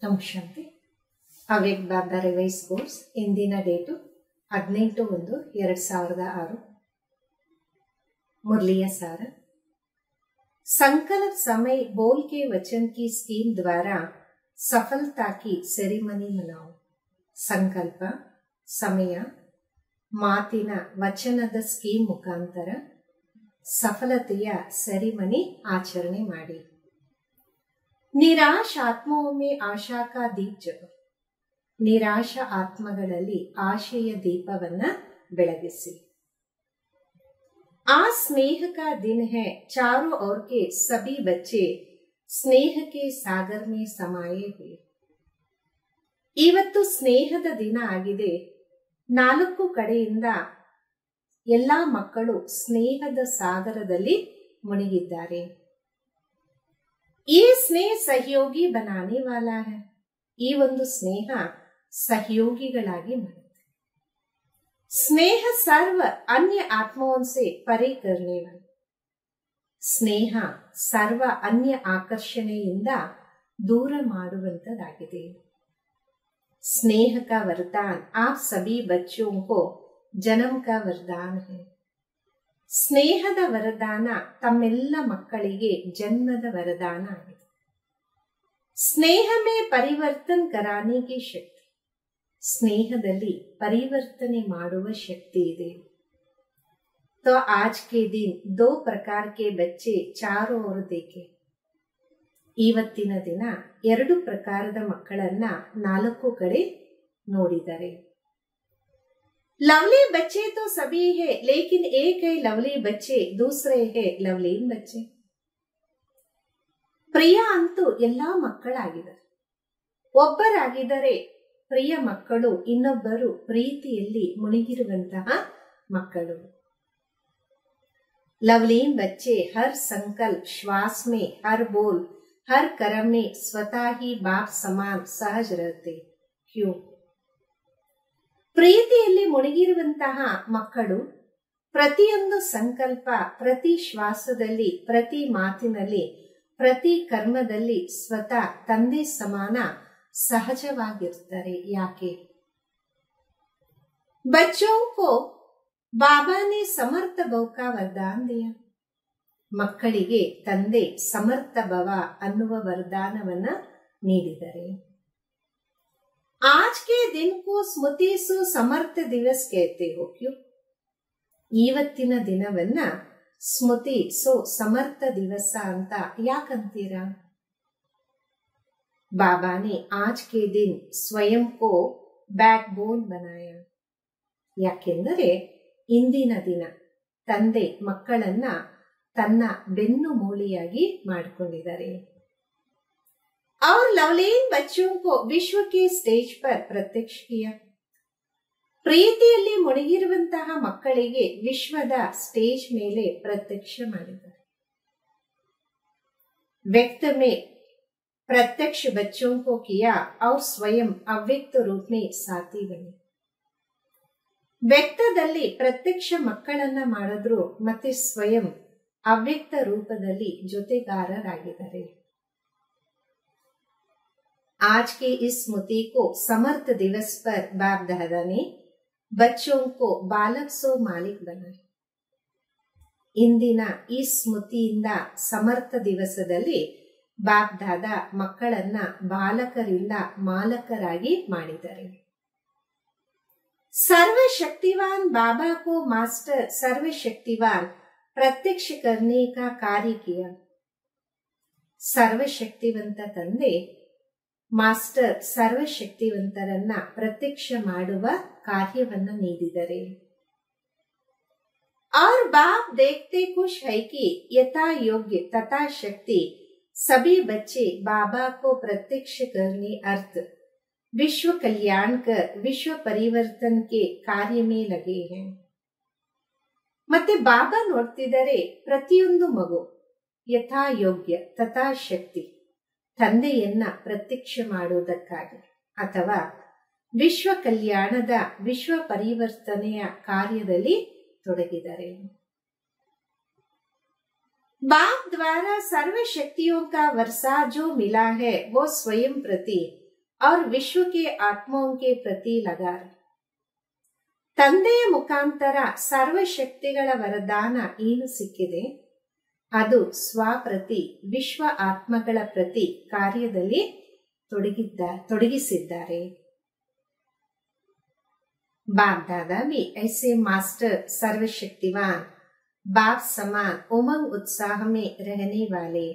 ಓಂ ಶಾಂತಿ. ಅವ್ಯಕ್ತ ಬಾಬ್ದಾ revise course. ಇಂದಿನ date 18/1/2006. मुरलिया सार. संकल्प समय बोल के वचन की स्कीम द्वारा सफलता की सेरेमनी मनाओ. संकल्प समय ಮಾತಿನ ವಚನದ ಸ್ಕೀಮ್ ಮುಖಾಂತರ ಸಫಲತೆಯ ಸೆರೆಮನಿ ಆಚರಣೆ ಮಾಡಿ. ನಿರಾಶ ಆತ್ಮೋं में आशा का दीप जगो. ನಿರಾಶ ಆತ್ಮಗಳಲ್ಲಿ ಆಶೆಯ ದೀಪವನ್ನ ಬೆಳಗಿಸಿ. आज स्नेह का दिन है, चारों ओर के सभी बच्चे स्नेह के सागर में समाये हुए. ಇವತ್ತು ಸ್ನೇಹದ ದಿನ ಆಗಿದೆ. 4 ಕಡೆಯಿಂದ ಎಲ್ಲಾ ಮಕ್ಕಳು ಸ್ನೇಹದ ಸಾಗರದಲ್ಲಿ ಮುಳುಗಿದ್ದಾರೆ. ಈ ಸ್ನೇಹ ಸಹಯೋಗಿ ಬನಾನೆ ವಾಲಾ ಹೈ. ಈ ಒಂದು ಸ್ನೇಹ ಸಹಯೋಗಿಗಳಾಗಿ ಮಾಡುತ್ತೆ. ಸ್ನೇಹ ಸರ್ವ ಅನ್ಯ ಆತ್ಮೋं से परे करने वाला. ಸ್ನೇಹ ಸರ್ವ ಅನ್ಯ ಆಕರ್ಷಣೆಯಿಂದ ದೂರ ಮಾಡುವಂತದಾಗಿದೆ. स्नेह का वरदान आप सभी बच्चों को जन्म का वरदान है. ಸ್ನೇಹದ ವರದಾನ ತಮ್ಮೆಲ್ಲ ಮಕ್ಕಳಿಗೆ ಜನ್ಮದ ವರದಾನ ಆಗಿದೆ. ಸ್ನೇಹ में परिवर्तन कराने की शक्ति. ಸ್ನೇಹದಲ್ಲಿ ಪರಿವರ್ತನೆ ಮಾಡುವ ಶಕ್ತಿ ಇದೆ. तो आज के दिन 2 प्रकार के बच्चे चारों ओर देखे. ಇವತ್ತಿನ ದಿನ 2 ಪ್ರಕಾರದ ಮಕ್ಕಳನ್ನ 4 ಕಡೆ ನೋಡಿದ್ದಾರೆ. लवली बच्चे तो सभी है, लेकिन एक है लवली बच्चे, दूसरे है लवलीन बच्चे. ಪ್ರಿಯ ಅಂತೂ ಎಲ್ಲಾ ಮಕ್ಕಳಾಗಿದ್ದಾರೆ. ಒಬ್ಬರಾಗಿದ್ದಾರೆ ಪ್ರಿಯ ಮಕ್ಕಳು, ಇನ್ನೊಬ್ಬರು ಪ್ರೀತಿಯಲ್ಲಿ ಮುಳುಗಿರುವಂತಹ ಮಕ್ಕಳು. लवलीन बच्चे हर संकल्प, श्वास में, हर बोल, हर कर्म में स्वतः ही बाप समान सहज रहते. क्यों? ಪ್ರೀತಿಯಲ್ಲಿ ಮುಳುಗಿರುವಂತಹ ಮಕ್ಕಳು ಪ್ರತಿಯೊಂದು ಸಂಕಲ್ಪ, ಪ್ರತಿ ಶ್ವಾಸದಲ್ಲಿ, ಪ್ರತಿ ಮಾತಿನಲ್ಲಿ, ಪ್ರತಿ ಕರ್ಮದಲ್ಲಿ ಸ್ವತಃ ತಂದೆ ಸಮಾನ ಸಹಜವಾಗಿರ್ತಾರೆ. ಯಾಕೆ? बच्चों को बाबा ने समर्थ भव का वरदान दिया. ಮಕ್ಕಳಿಗೆ ತಂದೆ ಸಮರ್ಥ ಭವ ಅನ್ನುವ ವರದಾನವನ್ನ ನೀಡಿದರೆ. आज के दिन को स्मृति सु समर्थ दिवस कहते हो. क्यों? ಇವತ್ತಿನ ದಿನವನ್ನ ಸ್ಮೃತಿ ಸೋ ಸಮರ್ಥ ದಿವಸ ಅಂತ ಯಾಕಂತೀರಾ? बाबा ने आज के दिन स्वयं को बैकबोन बनाया. ಯಾಕೆಂದರೆ ಇಂದಿನ ದಿನ ತಂದೆ ಮಕ್ಕಳನ್ನ ತನ್ನ ಬೆನ್ನು ಮೂಳೆಯಾಗಿ ಮಾಡಿಕೊಂಡಿದ್ದಾರೆ. और लवलीन बच्चों को विश्व के स्टेज पर प्रत्यक्ष किया. ಪ್ರೀತಿಯಲ್ಲಿ ಮುಳುಗಿರುವಂತಹ ಮಕ್ಕಳಿಗೆ ವಿಶ್ವದ ಸ್ಟೇಜ್ ಮೇಲೆ ಪ್ರತ್ಯಕ್ಷ ಮಾಡಿದ್ದಾರೆ. व्यक्त में प्रत्यक्ष बच्चों को किया और स्वयं अव्यक्त रूप में साथी बने. ವ್ಯಕ್ತದಲ್ಲಿ ಪ್ರತ್ಯಕ್ಷ ಮಕ್ಕಳನ್ನ ಮಾಡಿದ್ರು, ಮತ್ತೆ ಸ್ವಯಂ ಅವ್ಯಕ್ತ ರೂಪದಲ್ಲಿ ಜೊತೆಗಾರರಾಗಿದ್ದಾರೆ. आज के इस स्मृति को समर्थ दिवस पर बाप दादा ने बच्चों को बालक सो मालिक बनाए. ಇಂದಿನ ಈ ಸ್ಮೃತಿಯಿಂದ ಸಮರ್ಥ ದಿವಸದಲ್ಲಿ ಬಾಪ್ ದಾದಾ ಮಕ್ಕಳನ್ನ ಬಾಲಕರಿಂದ ಮಾಲಕರಾಗಿ ಮಾಡಿದ್ದಾರೆ. सर्वशक्तिवान बाबा को मास्टर सर्वशक्तिवान प्रत्यक्ष करने का कार्य किया. ಸರ್ವಶಕ್ತಿವಂತ ತಂದೆ ಮಾಸ್ಟರ್ ಸರ್ವಶಕ್ತಿವಂತರನ್ನ ಪ್ರತ್ಯಕ್ಷ ಮಾಡುವ ಕಾರ್ಯವನ್ನ ನೀಡಿದರೆ. और बाप देखते खुश है कि यथा योग्य तथा शक्ति सभी बच्चे बाबा को प्रत्यक्ष करने अर्थ विश्व कल्याण कर विश्व परिवर्तन के कार्य में लगे हैं. ಮತ್ತೆ ಬಾಬಾ ನೋಡ್ತಿದ್ದಾರೆ ಪ್ರತಿಯೊಂದು ಮಗು ಯಥಾ ಯೋಗ್ಯ ತಥಾ ಶಕ್ತಿ ತಂದೆಯನ್ನ ಪ್ರತ್ಯಕ್ಷ ಮಾಡುವುದಕ್ಕಾಗಿ ಅಥವಾ ವಿಶ್ವ ಕಲ್ಯಾಣದ ವಿಶ್ವ ಪರಿವರ್ತನೆಯ ಕಾರ್ಯದಲ್ಲಿ ತೊಡಗಿದ್ದಾರೆ. बाप द्वारा सर्व शक्तियों का वर्षा जो मिला है वो स्वयं प्रति और विश्व के आत्माओं के प्रति लगा ತಂದೆಯ ಮುಖಾಂತರ ಸರ್ವಶಕ್ತಿಗಳ ವರದಾನ ಏನು ಸಿಕ್ಕಿದೆ ಅದು ಸ್ವಪ್ರತಿ ವಿಶ್ವ ಆತ್ಮಗಳ ಪ್ರತಿ ಕಾರ್ಯದಲ್ಲಿ ತೊಡಗಿಸಿದ್ದಾರೆ. बाप दादा भी ऐसे मास्टर सर्वशक्तिवान बाप समान उमंग उत्साह में रहने वाले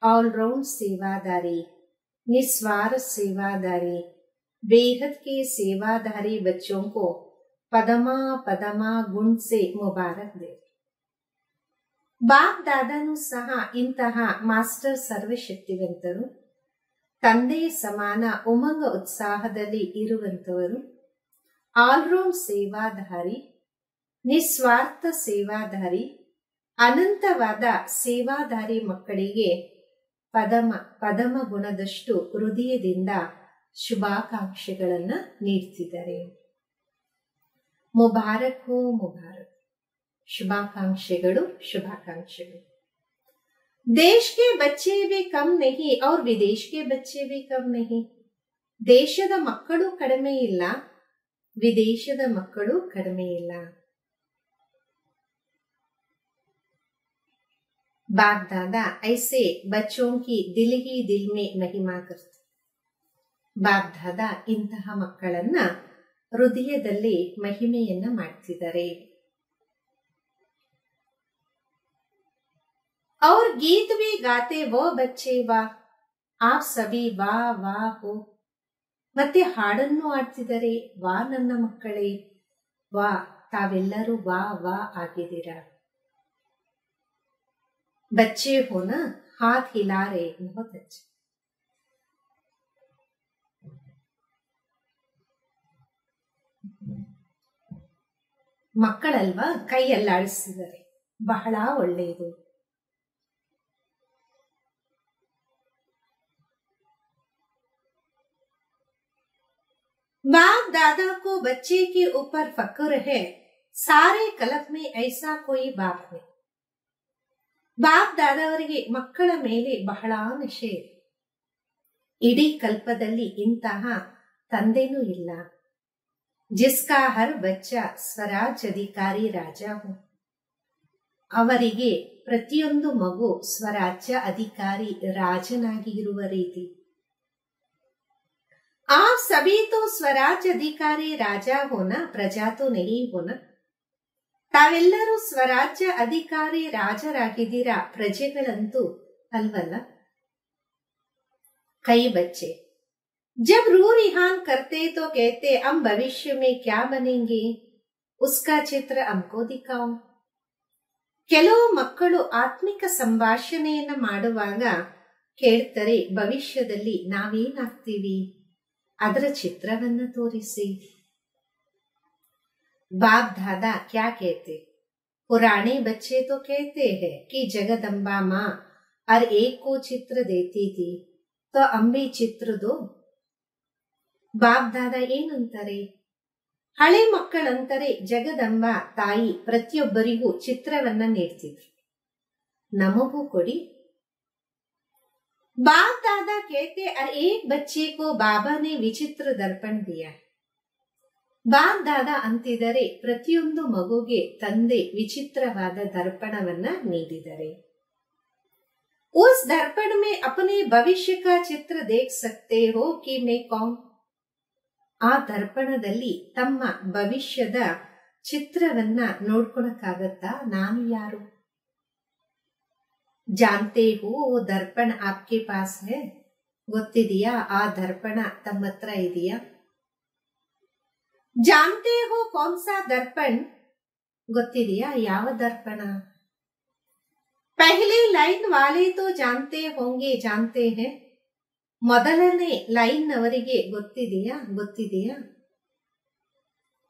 ऑलराउंड सेवादारी निस्वार्थ सेवादारी बेहद के सेवादारी बच्चों को पदमा पदमा गुण से मुबारक दे. ಬಾಪ್ ದಾದಾನು ಸಹ ಇಂತಹ ಮಾಸ್ಟರ್ ಸರ್ವಶಕ್ತಿವಂತರು, ತಂದೆಯ ಸಮಾನ ಉಮಂಗ ಉತ್ಸಾಹದಲ್ಲಿ ಇರುವಂತವರು, ಆಲ್ರೌಂಡ್ ಸೇವಾಧಾರಿ, ನಿಸ್ವಾರ್ಥ ಸೇವಾಧಾರಿ, ಅನಂತವಾದ ಸೇವಾಧಾರಿ ಮಕ್ಕಳಿಗೆ ಪದಮ ಗುಣದಷ್ಟು ಹೃದಯದಿಂದ ಶುಭಾಕಾಂಕ್ಷೆಗಳನ್ನು ನೀಡ್ತಿದ್ದಾರೆ. ಮುಬಾರಕ್ ಹೋ ಮುಬಾರಕ್. ಶುಭಾಕಾಂಕ್ಷೆಗಳು ಶುಭಾಕಾಂಕ್ಷೆಗಳು. ದೇಶ ಕೆ ಬಚ್ಚೆ ಭಿ ಕಮ್ ನಹಿ और ವಿದೇಶ ಕೆ ಬಚ್ಚೆ ಭಿ ಕಮ್ ನಹಿ. ದೇಶದ ಮಕ್ಕಳು ಕಡಿಮೆ ಇಲ್ಲ, ವಿದೇಶದ ಮಕ್ಕಳು ಕಡಿಮೆ ಇಲ್ಲ. बाप दादा ऐसे बच्चों की दिल ही दिल में महिमा करते. बाप दादा ಇಂತಹ ಮಕ್ಕಳನ್ನ ಹೃದಯದಲ್ಲಿ ಮಹಿಮೆಯನ್ನ ಮಾಡ್ತಿದ್ದಾರೆ. और गीत भी गाते वो बच्चे वाह, आप सभी वाह वाह हो. ಮತ್ತೆ ಹಾಡನ್ನು ಆಡ್ತಿದ್ದಾರೆ, ವಾ ನನ್ನ ಮಕ್ಕಳೇ, ವಾ ತಾವೆಲ್ಲರೂ ವಾ ವಾ ಆಗಿದ್ದೀರಾ. बच्चे हो ना, हाथ हिला रहे, बहुत अच्छे. ಮಕ್ಕಳಲ್ವಾ, ಕೈ ಅಲ್ಲಾಡಿಸಿದ್ದಾರೆ, ಬಹಳ ಒಳ್ಳೆಯದು. बाप दादा को बच्चे के ऊपर फक्र है, सारे कल्प में ऐसा कोई बाप नहीं. ಬಾಪ್ ದಾದಾವರಿಗೆ ಮಕ್ಕಳ ಮೇಲೆ ಬಹಳ ನಶೆ ಇದೆ. ಇಡೀ ಕಲ್ಪದಲ್ಲಿ ಇಂತಹ ತಂದೆನೂ ಇಲ್ಲ. ಜಿಸ್ಕಾ ಹರ್ ಬಚ್ಚ ಸ್ವರಾಜ್ ಅಧಿಕಾರಿ ರಾಜ ಹೋ. ಅವರಿಗೆ ಪ್ರತಿಯೊಂದು ಮಗು ಸ್ವರಾಜ್ಯ ಅಧಿಕಾರಿ ರಾಜನಾಗಿ ಇರುವ ರೀತಿ. आप सभी तो स्वराज अधिकारी राजा होना, प्रजा तो नहीं होना. ತಾವೆಲ್ಲರೂ ಸ್ವರಾಜ್ಯ ಅಧಿಕಾರಿ ರಾಜರಾಗಿದ್ದೀರಾ, ಪ್ರಜೆಗಳಂತೂ ಅಲ್ವಲ್ಲ. ಕೈ ಬಚ್ಚೆ जब रू रिहान करते तो कहते हम भविष्य में क्या बनेंगे, उसका चित्र हमको दिखाओ. ಕೆಲವು ಮಕ್ಕಳು ಆತ್ಮಿಕ ಸಂಭಾಷಣೆಯನ್ನ ಮಾಡುವಾಗ ಕೇಳ್ತಾರೆ, ಭವಿಷ್ಯದಲ್ಲಿ ನಾವೇನಾಗ್ತೀವಿ, ಅದರ ಚಿತ್ರವನ್ನ ತೋರಿಸಿ. बाप दादा क्या कहते, पुराने बच्चे तो कहते हैं कि जगदम्बा माँ हर एक को चित्र देती थी, तो हम भी चित्र दो. बाप दादा ಏನಂತಾರೆ, ಹಳೆ ಮಕ್ಕಳಂತಾರೆ ಜಗದಂಬ ತಾಯಿ ಪ್ರತಿಯೊಬ್ಬರಿಗೂ ಚಿತ್ರವನ್ನ ನೀಡ್ತಿದ್ರು, ನಮಗೂ ಕೊಡಿ. बाप दादा कहते हर एक बच्चे को बाबा ने विचित्र दर्पण दिया. ಬಾಪ್ ದಾದಾ ಅಂತಿದರೆ ಪ್ರತಿಯೊಂದು ಮಗುಗೆ ತಂದೆ ವಿಚಿತ್ರವಾದ ದರ್ಪಣವನ್ನ ನೀಡಿದರೆ. उस दर्पण में अपने भविष्य का चित्र देख सकते हो कि मैं कौन. ಆ ದರ್ಪಣದಲ್ಲಿ ತಮ್ಮ ಭವಿಷ್ಯದ ಚಿತ್ರವನ್ನ ನೋಡ್ಕೊಳಕ್ಕಾಗತ್ತಾ, ನಾನು ಯಾರು. ಜಾನ್ತೆ ಹೋ ಓ ದರ್ಪಣ ಆಪ್ಕೆ ಪಾಸ್ ಹೈ, ಗೊತ್ತಿದೆಯಾ ಆ ದರ್ಪಣ ತಮ್ಮ ಹತ್ರ ಇದೆಯಾ. जानते हो कौन सा दर्पण, ಗೊತ್ತಿದೆಯಾ ಯಾವ ದರ್ಪಣ. पहले लाइन वाले तो जानते होंगे, जानते हैं. ಮೊದಲನೇ ಲೈನ್ ಅವರಿಗೆ ಗೊತ್ತಿದೆಯಾ.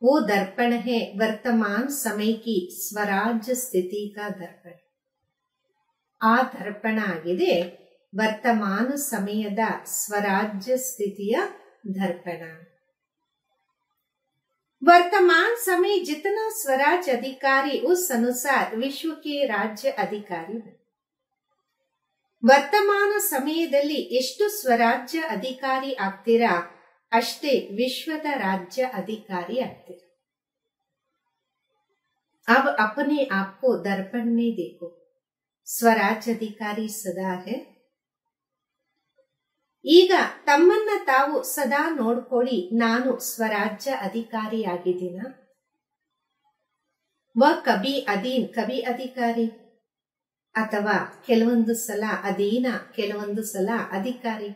वो दर्पण है वर्तमान समय की स्वराज्य स्थिति का दर्पण. ಆ ದರ್ಪಣ ಆಗಿದೆ ವರ್ತಮಾನ ಸಮಯದ ಸ್ವರಾಜ್ಯ ಸ್ಥಿತಿಯ ದರ್ಪಣ. वर्तमान समय जितना स्वराज अधिकारी उस अनुसार विश्व के राज्य अधिकारी. ವರ್ತಮಾನ ಸಮಯದಲ್ಲಿ ಎಷ್ಟು ಸ್ವರಾಜ್ಯ ಅಧಿಕಾರಿ ಆಗ್ತೀರಾ ಅಷ್ಟೇ ವಿಶ್ವದ ರಾಜ್ಯ ಅಧಿಕಾರಿ ಆಗ್ತೀರಾ. अब अपने आप को दर्पण में देखो, ಸ್ವರಾಜ್ಯ ಅಧಿಕಾರಿ ಸದಾ ಹೇ. ಈಗ ತಮ್ಮನ್ನ ತಾವು ಸದಾ ನೋಡ್ಕೊಳ್ಳಿ, ನಾನು ಸ್ವರಾಜ್ಯ ಅಧಿಕಾರಿ ಆಗಿದ್ದೀನ. ಕಬಿ ಅಧೀನ್ ಕಬಿ ಅಧಿಕಾರಿ, ಅಥವಾ ಕೆಲವೊಂದು ಸಲ ಅಧೀನ ಕೆಲವೊಂದು ಸಲ ಅಧಿಕಾರಿ.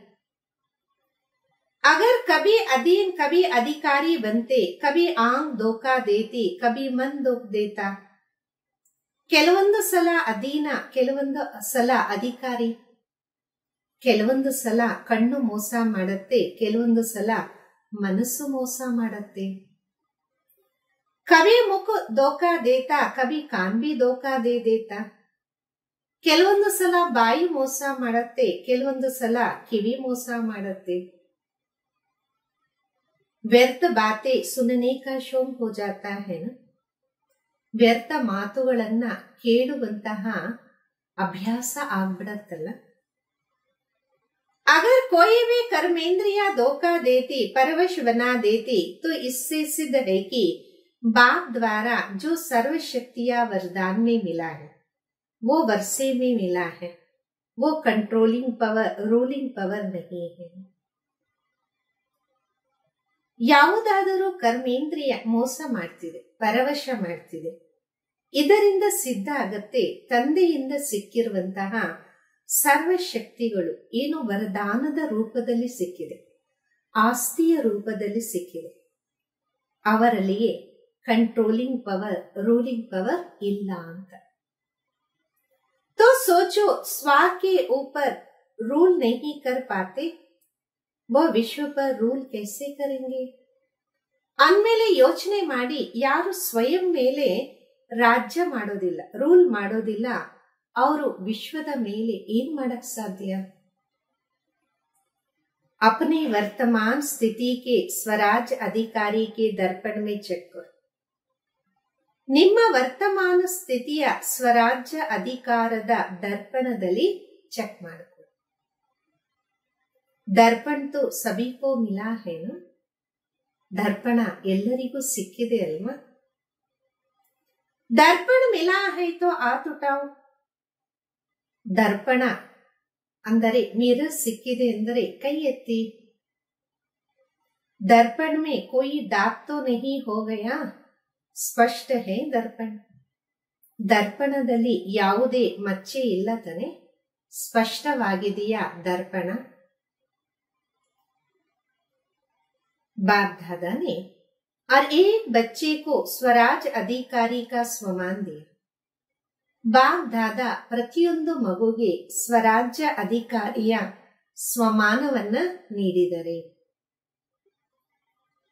अगर कभी अधीन कभी अधिकारी बनते, कभी आंख धोखा देती, कभी मन धोख देता. ಕೆಲವೊಂದು ಸಲ ಅಧೀನ ಕೆಲವೊಂದು ಸಲ ಅಧಿಕಾರಿ. ಕೆಲವೊಂದು ಸಲ ಕಣ್ಣು ಮೋಸ ಮಾಡುತ್ತೆ, ಕೆಲವೊಂದು ಸಲ ಮನಸ್ಸು ಮೋಸ ಮಾಡುತ್ತೆ. ಕವಿ ಮುಖ ಧೋಖಾ ದೇತಾ, ಕವಿ ಕಾನ್ ಬಿ ಧೋಖಾ ದೇ ದೇತಾ. ಕೆಲವೊಂದು ಸಲ ಬಾಯಿ ಮೋಸ ಮಾಡುತ್ತೆ, ಕೆಲವೊಂದು ಸಲ ಕಿವಿ ಮೋಸ ಮಾಡುತ್ತೆ. ವ್ಯರ್ಥ ಬಾತೆ ಸುನನೆ ಕಾ ಶೋಮ್ ಹೋ ಜಾತಾ ಹೈ ನ. ವ್ಯರ್ಥ ಮಾತುಗಳನ್ನ ಕೇಳುವಂತಹ ಅಭ್ಯಾಸ ಆಗ್ಬಿಡತ್ತಲ್ಲ. अगर कोई भी कर्मेंद्रिया धोखा देती, परवश बना देती, तो इससे सिद्ध है कि बाप द्वारा जो सर्वशक्तियां वरदान में मिला है वो वर्षे में मिला है, वो कंट्रोलिंग पावर रूलिंग पावर नहीं है. ಯಾವುದಾದರೂ ಕರ್ಮೇಂದ್ರಿಯ ಮೋಸ ಮಾಡ್ತಿದೆ, ಪರವಶ ಮಾಡ್ತಿದೆ, ಇದರಿಂದ ಸಿದ್ಧ ಆಗತ್ತೆ ತಂದೆಯಿಂದ ಸಿಕ್ಕಿರುವಂತಹ ಸರ್ವಶಕ್ತಿಗಳು ಏನು ವರದಾನದ ರೂಪದಲ್ಲಿ ಸಿಕ್ಕಿದೆ, ಆಸ್ತಿಯ ರೂಪದಲ್ಲಿ ಸಿಕ್ಕಿದೆ. ಅವರಲ್ಲಿಯೇ ಕಂಟ್ರೋಲಿಂಗ್ ಪವರ್ ರೂಲಿಂಗ್ ಪವರ್ ಇಲ್ಲ ಅಂತ. तो सोचो, स्वा के ऊपर रूल नहीं कर पाते, वह विश्व पर रूल कैसे करेंगे. ಅಂದ್ಮೇಲೆ ಯೋಚನೆ ಮಾಡಿ, ಯಾರು ಸ್ವಯಂ ಮೇಲೆ ರಾಜ್ಯ ಮಾಡೋದಿಲ್ಲ, ರೂಲ್ ಮಾಡೋದಿಲ್ಲ, ಅವರು ವಿಶ್ವದ ಮೇಲೆ ಏನ್ ಮಾಡಕ್ ಸಾಧ್ಯ. अपने वर्तमान स्थिति के स्वराज अधिकारी के दर्पण में ಚೆಕ್ करो. ನಿಮ್ಮ ವರ್ತಮಾನ ಸ್ಥಿತಿಯ ಸ್ವರಾಜ್ಯ ಅಧಿಕಾರದ ದರ್ಪಣದಲ್ಲಿ ಚೆಕ್ ಮಾಡಿಕೊಳ್ಳಿ. ದರ್ಪಣ ತೋ ಸಭಿ ಕೋ ಮಿಲಾ ಹೈ ನ. ದರ್ಪಣ ಎಲ್ಲರಿಗೂ ಸಿಕ್ಕಿದೆ ಅಲ್ವಾ. ದರ್ಪಣ ಮಿಲಾ ಹೈ ತೋ ಹಾತ್ ಉಠಾओ. ದರ್ಪಣ ಅಂದರೆ ಮಿರರ್ ಸಿಕ್ಕಿದೆ ಅಂದರೆ ಕೈ ಎತ್ತಿ. दर्पण में कोई दाग तो नहीं हो गया, ಸ್ಪಷ್ಟ ಹೇ ದರ್ಪಣ. ದರ್ಪಣದಲ್ಲಿ ಯಾವುದೇ ಮಚ್ಚೆ ಇಲ್ಲ ತಾನೆ, ಸ್ಪಷ್ಟವಾಗಿದೆಯಾ ದರ್ಪಣ. बाप दादा ने और एक बच्चे को स्वराज अधिकारी का स्वमान दिया. बाप दादा ಪ್ರತಿಯೊಂದು ಮಗುಗೆ ಸ್ವರಾಜ್ಯ ಅಧಿಕಾರಿಯ ಸ್ವಮಾನವನ್ನ ನೀಡಿದರೆ.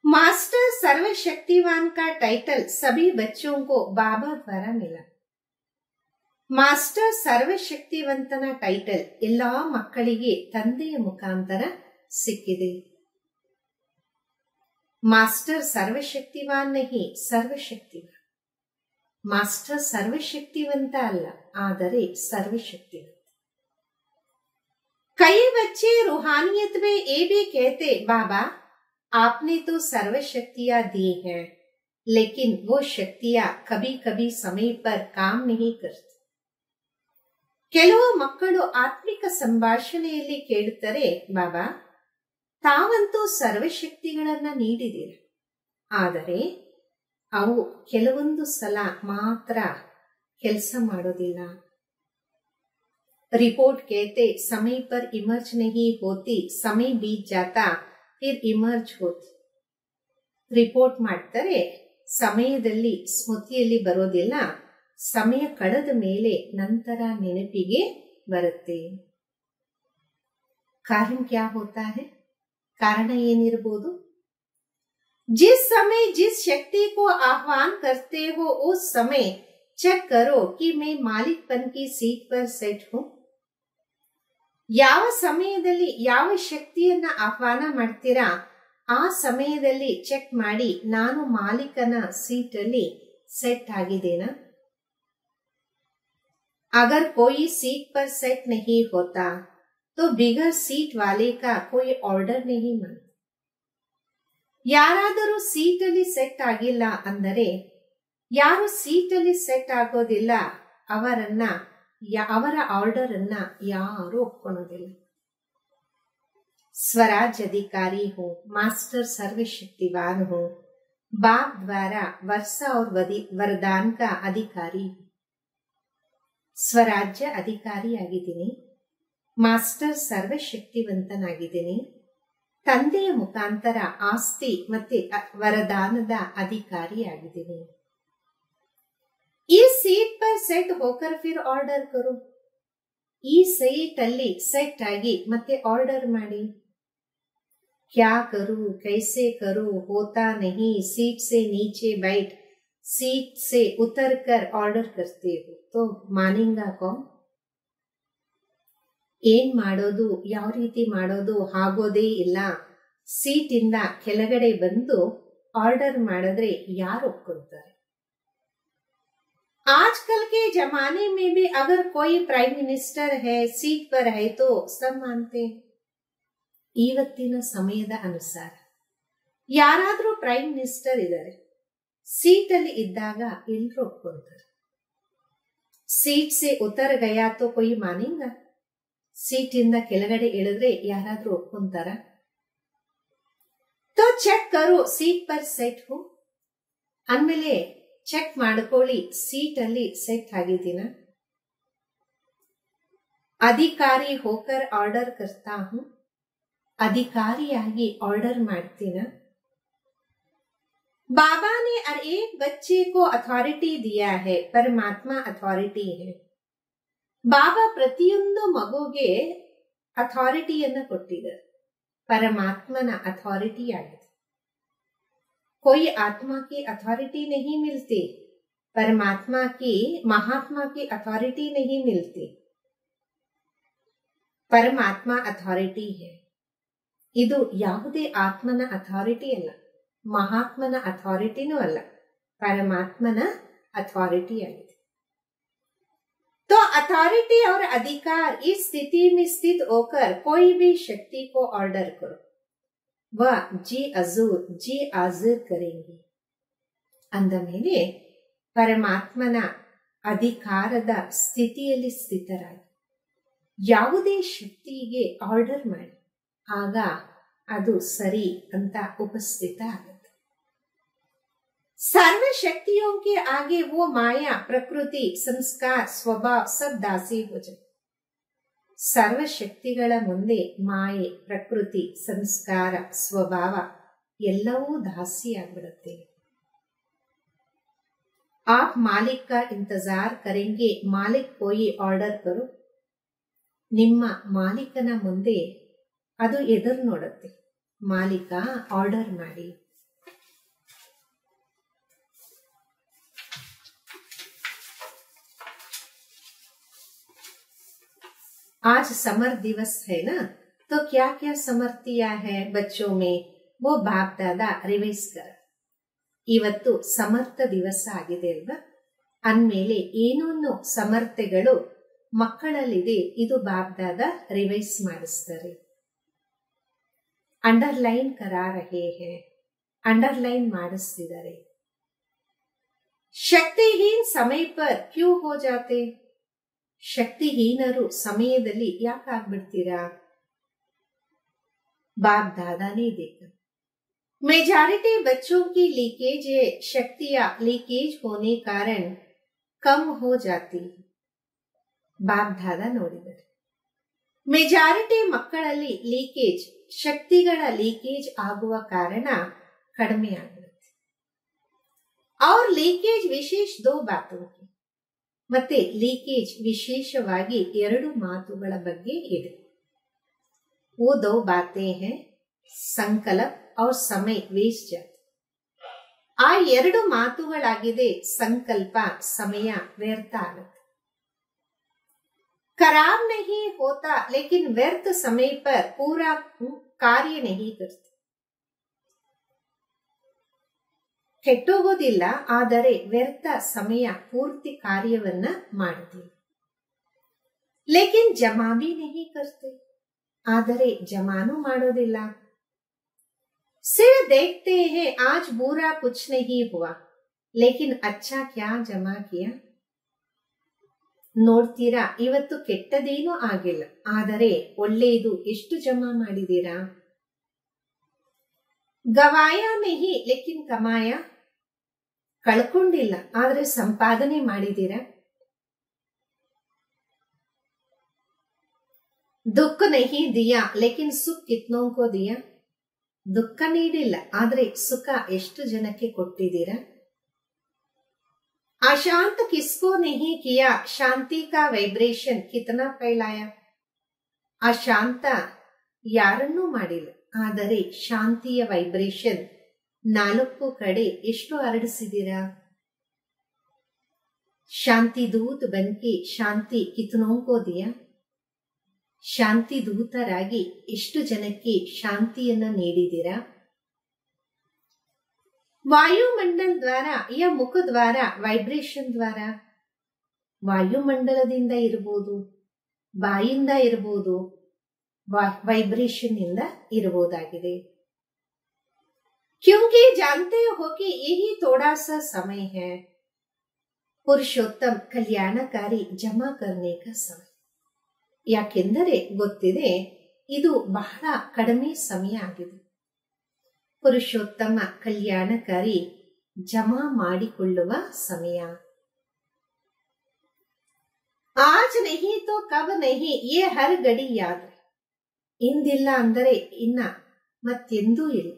मास्टर सर्वशक्तिवान का टाइटल सभी बच्चों को बाबा द्वारा मिला. ಮಾಸ್ಟರ್ ಸರ್ವಶಕ್ತಿವಂತನ ಟೈಟಲ್ ಎಲ್ಲಾ ಮಕ್ಕಳಿಗೆ ತಂದೆಯ ಮುಖಾಂತರ ಸಿಕ್ಕಿದೆ. ಮಾಸ್ಟರ್ ಸರ್ವಶಕ್ತಿವಾನ್ ನಹಿ, ಸರ್ವಶಕ್ತಿವಾನ್. ಮಾಸ್ಟರ್ ಸರ್ವಶಕ್ತಿವಂತ ಅಲ್ಲ, ಆದರೆ ಸರ್ವಶಕ್ತಿವಂತ. कई बच्चे रूहानियत में ये भी कहते, बाबा आपने तो सर्वशक्तियां दी हैं, लेकिन वो शक्तियां कभी कभी समय पर काम नहीं करती. ಕೆಲವು ಮಕ್ಕಳು ಆತ್ಮಿಕ ಸಂಭಾಷಣೆಯಲ್ಲಿ ಕೇಳುತ್ತಾರೆ, ಬಾಬಾ ತಾವಂತೂ ಸರ್ವಶಕ್ತಿಗಳನ್ನ ನೀಡಿದ್ದೀರ, ಆದರೆ ಅವು ಕೆಲವೊಂದು ಸಲ ಮಾತ್ರ ಕೆಲಸ ಮಾಡೋದಿಲ್ಲ. रिपोर्ट कहते समय पर इमर्ज नहीं होती, समय बीत जाता फिर इमर्ज होती. ರಿಪೋರ್ಟ್ ಮಾಡ್ತಾರೆ, ಸಮಯದಲ್ಲಿ ಸ್ಮೃತಿಯಲ್ಲಿ ಬರೋದಿಲ್ಲ, ಸಮಯ ಕಳೆದ ಮೇಲೆ ನಂತರ ನೆನಪಿಗೆ ಬರುತ್ತೆ. ಕಾರಣ ಕ್ಯಾ ಹೋತಾ ಹೈ, ಕಾರಣ ಏನಿರಬಹುದು. जिस समय जिस शक्ति को आह्वान करते हो उस समय चेक करो कि मैं मालिकपन की सीट पर सेट हूं. ಯಾವ ಸಮಯದಲ್ಲಿ ಯಾವ ಶಕ್ತಿಯನ್ನ ಆಹ್ವಾನ ಮಾಡ್ತೀರಾ ಆ ಸಮಯದಲ್ಲಿ ಚೆಕ್ ಮಾಡಿ, ನಾನು ಮಾಲೀಕನ ಸೀಟಲ್ಲಿ ಸೆಟ್ ಆಗಿದ್ದೇನಾ. अगर कोई सीट पर सेट नहीं होता तो बिगर सीट वाले का कोई ऑर्डर नहीं मानता. ಯಾರಾದರೂ ಸೀಟಲ್ಲಿ ಸೆಟ್ ಆಗಿಲ್ಲ ಅಂದರೆ, ಯಾರು ಸೀಟಲ್ಲಿ ಸೆಟ್ ಆಗೋದಿಲ್ಲ ಅವರ ಆರ್ಡರ್ ಅನ್ನ ಯಾರು ಒಪ್ಕೊಳ್ಳೋದಿಲ್ಲ. स्वराज अधिकारी हूँ, मास्टर सर्वशक्तिवान हूँ, बाप द्वारा वर्षा और वरदान का अधिकारी हूँ. ಸ್ವರಾಜ್ಯ ಅಧಿಕಾರಿ ಆಗಿದ್ದೀನಿ, ಮಾಸ್ಟರ್ ಸರ್ವಶಕ್ತಿವಂತನಾಗಿದ್ದೀನಿ, ತಂದೆಯ ಮುಖಾಂತರ ಆಸ್ತಿ ಮತ್ತೆ ವರದಾನದ ಅಧಿಕಾರಿ ಆಗಿದ್ದೀನಿ. ಈ ಸೀಟ್ ಪರ್ ಸೆಟ್ ಹೋಕರ್ ಫಿರ್ ಆರ್ಡರ್ ಕರು. ಈ ಸೀಟ್ ಅಲ್ಲಿ ಸೆಟ್ ಆಗಿ ಮತ್ತೆ ಆರ್ಡರ್ ಮಾಡಿ. क्या करूं, कैसे करूं, होता नहीं, सीट से नीचे बैठ, सीट से उतर कर ऑर्डर करते हो तो मानेगा कौन? ಏನ್ ಮಾಡೋದು, ಯಾವ ರೀತಿ ಮಾಡೋದು ಆಗೋದೇ ಇಲ್ಲ. ಸೀಟ್ ಇಂದ ಕೆಳಗಡೆ ಬಂದು ಆರ್ಡರ್ ಮಾಡಿದ್ರೆ ಯಾರು ಒಪ್ಕೊಂತಾರೆ? आजकल के जमाने में भी अगर कोई प्राइम मिनिस्टर है, सीट पर है तो सब मानते हैं. ಇವತ್ತಿನ ಸಮಯದ ಅನುಸಾರ ಯಾರಾದ್ರೂ ಪ್ರೈಮ್ ಮಿನಿಸ್ಟರ್ ಇದ್ದಾರೆ, ಸೀಟ್ ಅಲ್ಲಿ ಇದ್ದಾಗ ಎಲ್ಲರೂ ಒಪ್ಕೊಂತಾರೆ. ಸೀಟ್ ಸೆ ಉತ್ತರ ಗಯಾ ತೋ ಕೊಯ್ ಮಾನೇಂಗ? ಸೀಟ್ ಇಂದ ಕೆಳಗಡೆ ಇಳಿದ್ರೆ ಯಾರಾದ್ರೂ ಒಪ್ಕೊಂತಾರ? ತೋ ಚೆಕ್ ಕರು ಸೀಟ್ ಪರ್ ಸೆಟ್ ಹೋ. ಅಂದ್ಮೇಲೆ ಚೆಕ್ ಮಾಡ್ಕೊಳ್ಳಿ, ಸೀಟ್ ಅಲ್ಲಿ ಸೆಟ್ ಆಗಿದ್ದೀನ. ಅಧಿಕಾರಿ ಹೋಕರ್ ಆರ್ಡರ್ ಕರ್ತಾ ಹೂಂ, अधिकारियागी ऑर्डर ಮಾಡ್ತೀನ. बाबा ने हर एक बच्चे को अथॉरिटी दिया है, परमात्मा अथॉरिटी है. ಬಾಬಾ ಪ್ರತಿಯೊಂದು ಮಗುಗೆ ಅಥಾರಿಟಿಯನ್ನ ಕೊಟ್ಟಿದ್ದಾರೆ, ಪರಮಾತ್ಮನ ಅಥಾರಿಟಿ ಆಗಿದೆ. कोई आत्मा की अथॉरिटी नहीं मिलती, परमात्मा की महात्मा की अथॉरिटी नहीं मिलती. ಪರಮಾತ್ಮ ಅಥಾರಿಟಿ है. ಇದು ಯಾವುದೇ ಆತ್ಮನ ಅಥಾರಿಟಿ ಅಲ್ಲ, ಮಹಾತ್ಮನ ಅಥಾರಿಟಿನೂ ಅಲ್ಲ, ಪರಮಾತ್ಮನ ಅಥಾರಿಟಿ ಆಗಿದೆ. तो अथॉरिटी और अधिकार इस स्थिति में स्थित होकर कोई भी शक्ति को ऑर्डर करो, वह जी हाजिर करेंगी. ಅಂದ ಮೇಲೆ ಪರಮಾತ್ಮನ ಅಧಿಕಾರದ ಸ್ಥಿತಿಯಲ್ಲಿ ಸ್ಥಿತರಾಗಿ ಯಾವುದೇ ಶಕ್ತಿಗೆ ಆರ್ಡರ್ ಮಾಡಿ, ಆಗ ಅದು ಸರಿ ಅಂತ ಉಪಸ್ಥಿತ ಆಗುತ್ತೆ. सर्व शक्तियों के आगे वो माया, प्रकृति, संस्कार, स्वभाव सब दासी हो जाए. सर्व ಶಕ್ತಿಗಳ ಮುಂದೆ ಮಾಯೆ, ಪ್ರಕೃತಿ, ಸಂಸ್ಕಾರ, ಸ್ವಭಾವ ಎಲ್ಲವೂ ದಾಸಿಯಾಗ್ಬಿಡುತ್ತೆ. आप मालिक का इंतजार करेंगे, मालिक कोई ऑर्डर करो. ನಿಮ್ಮ ಮಾಲೀಕನ ಮುಂದೆ ಅದು ಎದುರು ನೋಡುತ್ತೆ, ಮಾಲೀಕ ಆರ್ಡರ್ ಮಾಡಿ. आज समर दिवस है ना, तो क्या क्या समर किया है बच्चों में, वो बाप दादा रिवೈಸ್ कर. ಇವತ್ತು ಸಮರ್ಥ ದಿವಸ ಆಗಿದೆ ಅಲ್ವಾ, ಅಂದ್ಮೇಲೆ ಏನೇನು ಸಮರ್ಥೆಗಳು ಮಕ್ಕಳಲ್ಲಿದೆ ಇದು ಬಾಪ್ ದಾದಾ ರಿವೈಸ್ ಮಾಡಿಸ್ತಾರೆ. ಅಂಡರ್ಲೈನ್ ಕರಾ ರಹೇ ಹೇ, ಅಂಡರ್ಲೈನ್ ಮಾಡಿಸ್ತಿದ್ದಾರೆ. ಶಕ್ತಿಹೀನ್ ಸಮಯ ಪರ್ ಕ್ಯೂ ಹೋ ಜಾತೆ, ಶಕ್ತಿಹೀನರು ಸಮಯದಲ್ಲಿ ಯಾಕೆ ಆಗ್ಬಿಡ್ತೀರಾ? बाप दादा ने देखा मेजॉरिटी बच्चों की लीकेज है, शक्तियां लीकेज होने कारण कम हो जाती. बाप दादा ನೋಡಿದ್ದಾರೆ, ಮೆಜಾರಿಟಿ ಮಕ್ಕಳಲ್ಲಿ ಲೀಕೇಜ್, ಶಕ್ತಿಗಳ ಲೀಕೇಜ್ ಆಗುವ ಕಾರಣ ಕಡಿಮೆ ಆಗುತ್ತೆ. और लीकेज विशेष दो बातों की, ಮತ್ತೆ ಲೀಕೇಜ್ ವಿಶೇಷವಾಗಿ ಎರಡು ಮಾತುಗಳ ಬಗ್ಗೆ ಇದೆ. वो दो बातें हैं, संकल्प और समय वेस्ट जाते. ಆ ಎರಡು ಮಾತುಗಳಾಗಿದೆ, ಸಂಕಲ್ಪ, ಸಮಯ ವ್ಯರ್ಥ ಆಗುತ್ತೆ. खराब नहीं होता लेकिन व्यर्थ समय पर पूरा कार्य नहीं करते. ಕೆಟ್ಟೋಗೋದಿಲ್ಲ, ಆದರೆ ವ್ಯರ್ಥ ಸಮಯ ಪೂರ್ತಿ ಕಾರ್ಯವನ್ನ ಮಾಡ್ತೀವಿ. लेकिन जमा भी नहीं करते, ಆದರೆ ಜಮಾನು ಮಾಡೋದಿಲ್ಲ. सिर्फ देखते हैं आज बुरा कुछ नहीं हुआ, लेकिन अच्छा क्या जमा किया. ನೋಡ್ತೀರಾ, ಇವತ್ತು ಕೆಟ್ಟದೇನೂ ಆಗಿಲ್ಲ, ಆದರೆ ಒಳ್ಳೆಯದು ಎಷ್ಟು ಜಮಾ ಮಾಡಿದೀರಾ. ಗವಾಯ ನಹಿ ಲೇಕಿನ್ ಕಮಾಯ, ಕಳ್ಕೊಂಡಿಲ್ಲ ಆದ್ರೆ ಸಂಪಾದನೆ ಮಾಡಿದೀರಾ. ದುಃಖ ನಹಿ ದಿಯಾ ಲೇಕಿನ್ ಸುಖ ಕಿತ್ನೋ ಕೋ ದಿಯಾ, ದುಃಖ ನೀಡಿಲ್ಲ ಆದ್ರೆ ಸುಖ ಎಷ್ಟು ಜನಕ್ಕೆ ಕೊಟ್ಟಿದ್ದೀರಾ. अशांत किसको नहीं किया, शांति का वाइब्रेशन कितना फैलाया. ಅಶಾಂತ ಯಾರನ್ನೂ ಮಾಡಿಲ್ಲ, ಆದರೆ ಶಾಂತಿಯ ವೈಬ್ರೇಷನ್ 4 ಕಡೆ ಎಷ್ಟು ಹರಡಿಸಿದ್ದೀರಾ. ಶಾಂತಿ ದೂತ್ ಬನ್ಕೆ ಶಾಂತಿ ಕಿತನೋ ಕೋ ದಿಯಾ, ಶಾಂತಿ ದೂತರಾಗಿ ಎಷ್ಟು ಜನಕ್ಕೆ ಶಾಂತಿಯನ್ನ ನೀಡಿದ್ದೀರಾ. ವಾಯುಮಂಡಲ ದ್ವಾರ ಯ ಮುಖ ದ್ವಾರ ವೈಬ್ರೇಷನ್ ದ್ವಾರ, ವಾಯುಮಂಡಲದಿಂದ ಇರಬಹುದು, ಬಾಯಿಂದ ಇರಬಹುದು, ವೈಬ್ರೇಷನ್ ಇಂದ ಇರಬಹುದಾಗಿದೆ. ಕ್ಯೂಂಕಿ ಜಾನ್ತೆ ಹೋ ಕಿ ಯಹಿ ಥೋಡಾ ಸಾ ಸಮಯ ಹೈ ಪುರುಷೋತ್ತಮ ಕಲ್ಯಾಣಕಾರಿ ಜಮಾ ಕರ್ನೆ ಕಾ ಸಮಯ. ಯಾಕೆಂದರೆ ಗೊತ್ತಿದೆ ಇದು ಬಹಳ ಕಡಿಮೆ ಸಮಯ ಆಗಿದೆ. ಪುರುಷೋತ್ತಮ ಕಲ್ಯಾಣಕಾರಿ ಜಮಾ ಮಾಡಿಕೊಳ್ಳುವ ಸಮಯ. ಆಜ್ ನಹಿ ತೋ ಕಬ್ ನಹಿ ಯೇ ಹರ್ ಗಡಿ ಯಾದ್, ಇಂದಿಲ್ಲ ಅಂದರೆ ಇನ್ನ ಮತ್ತೆಂದೂ ಇಲ್ಲ,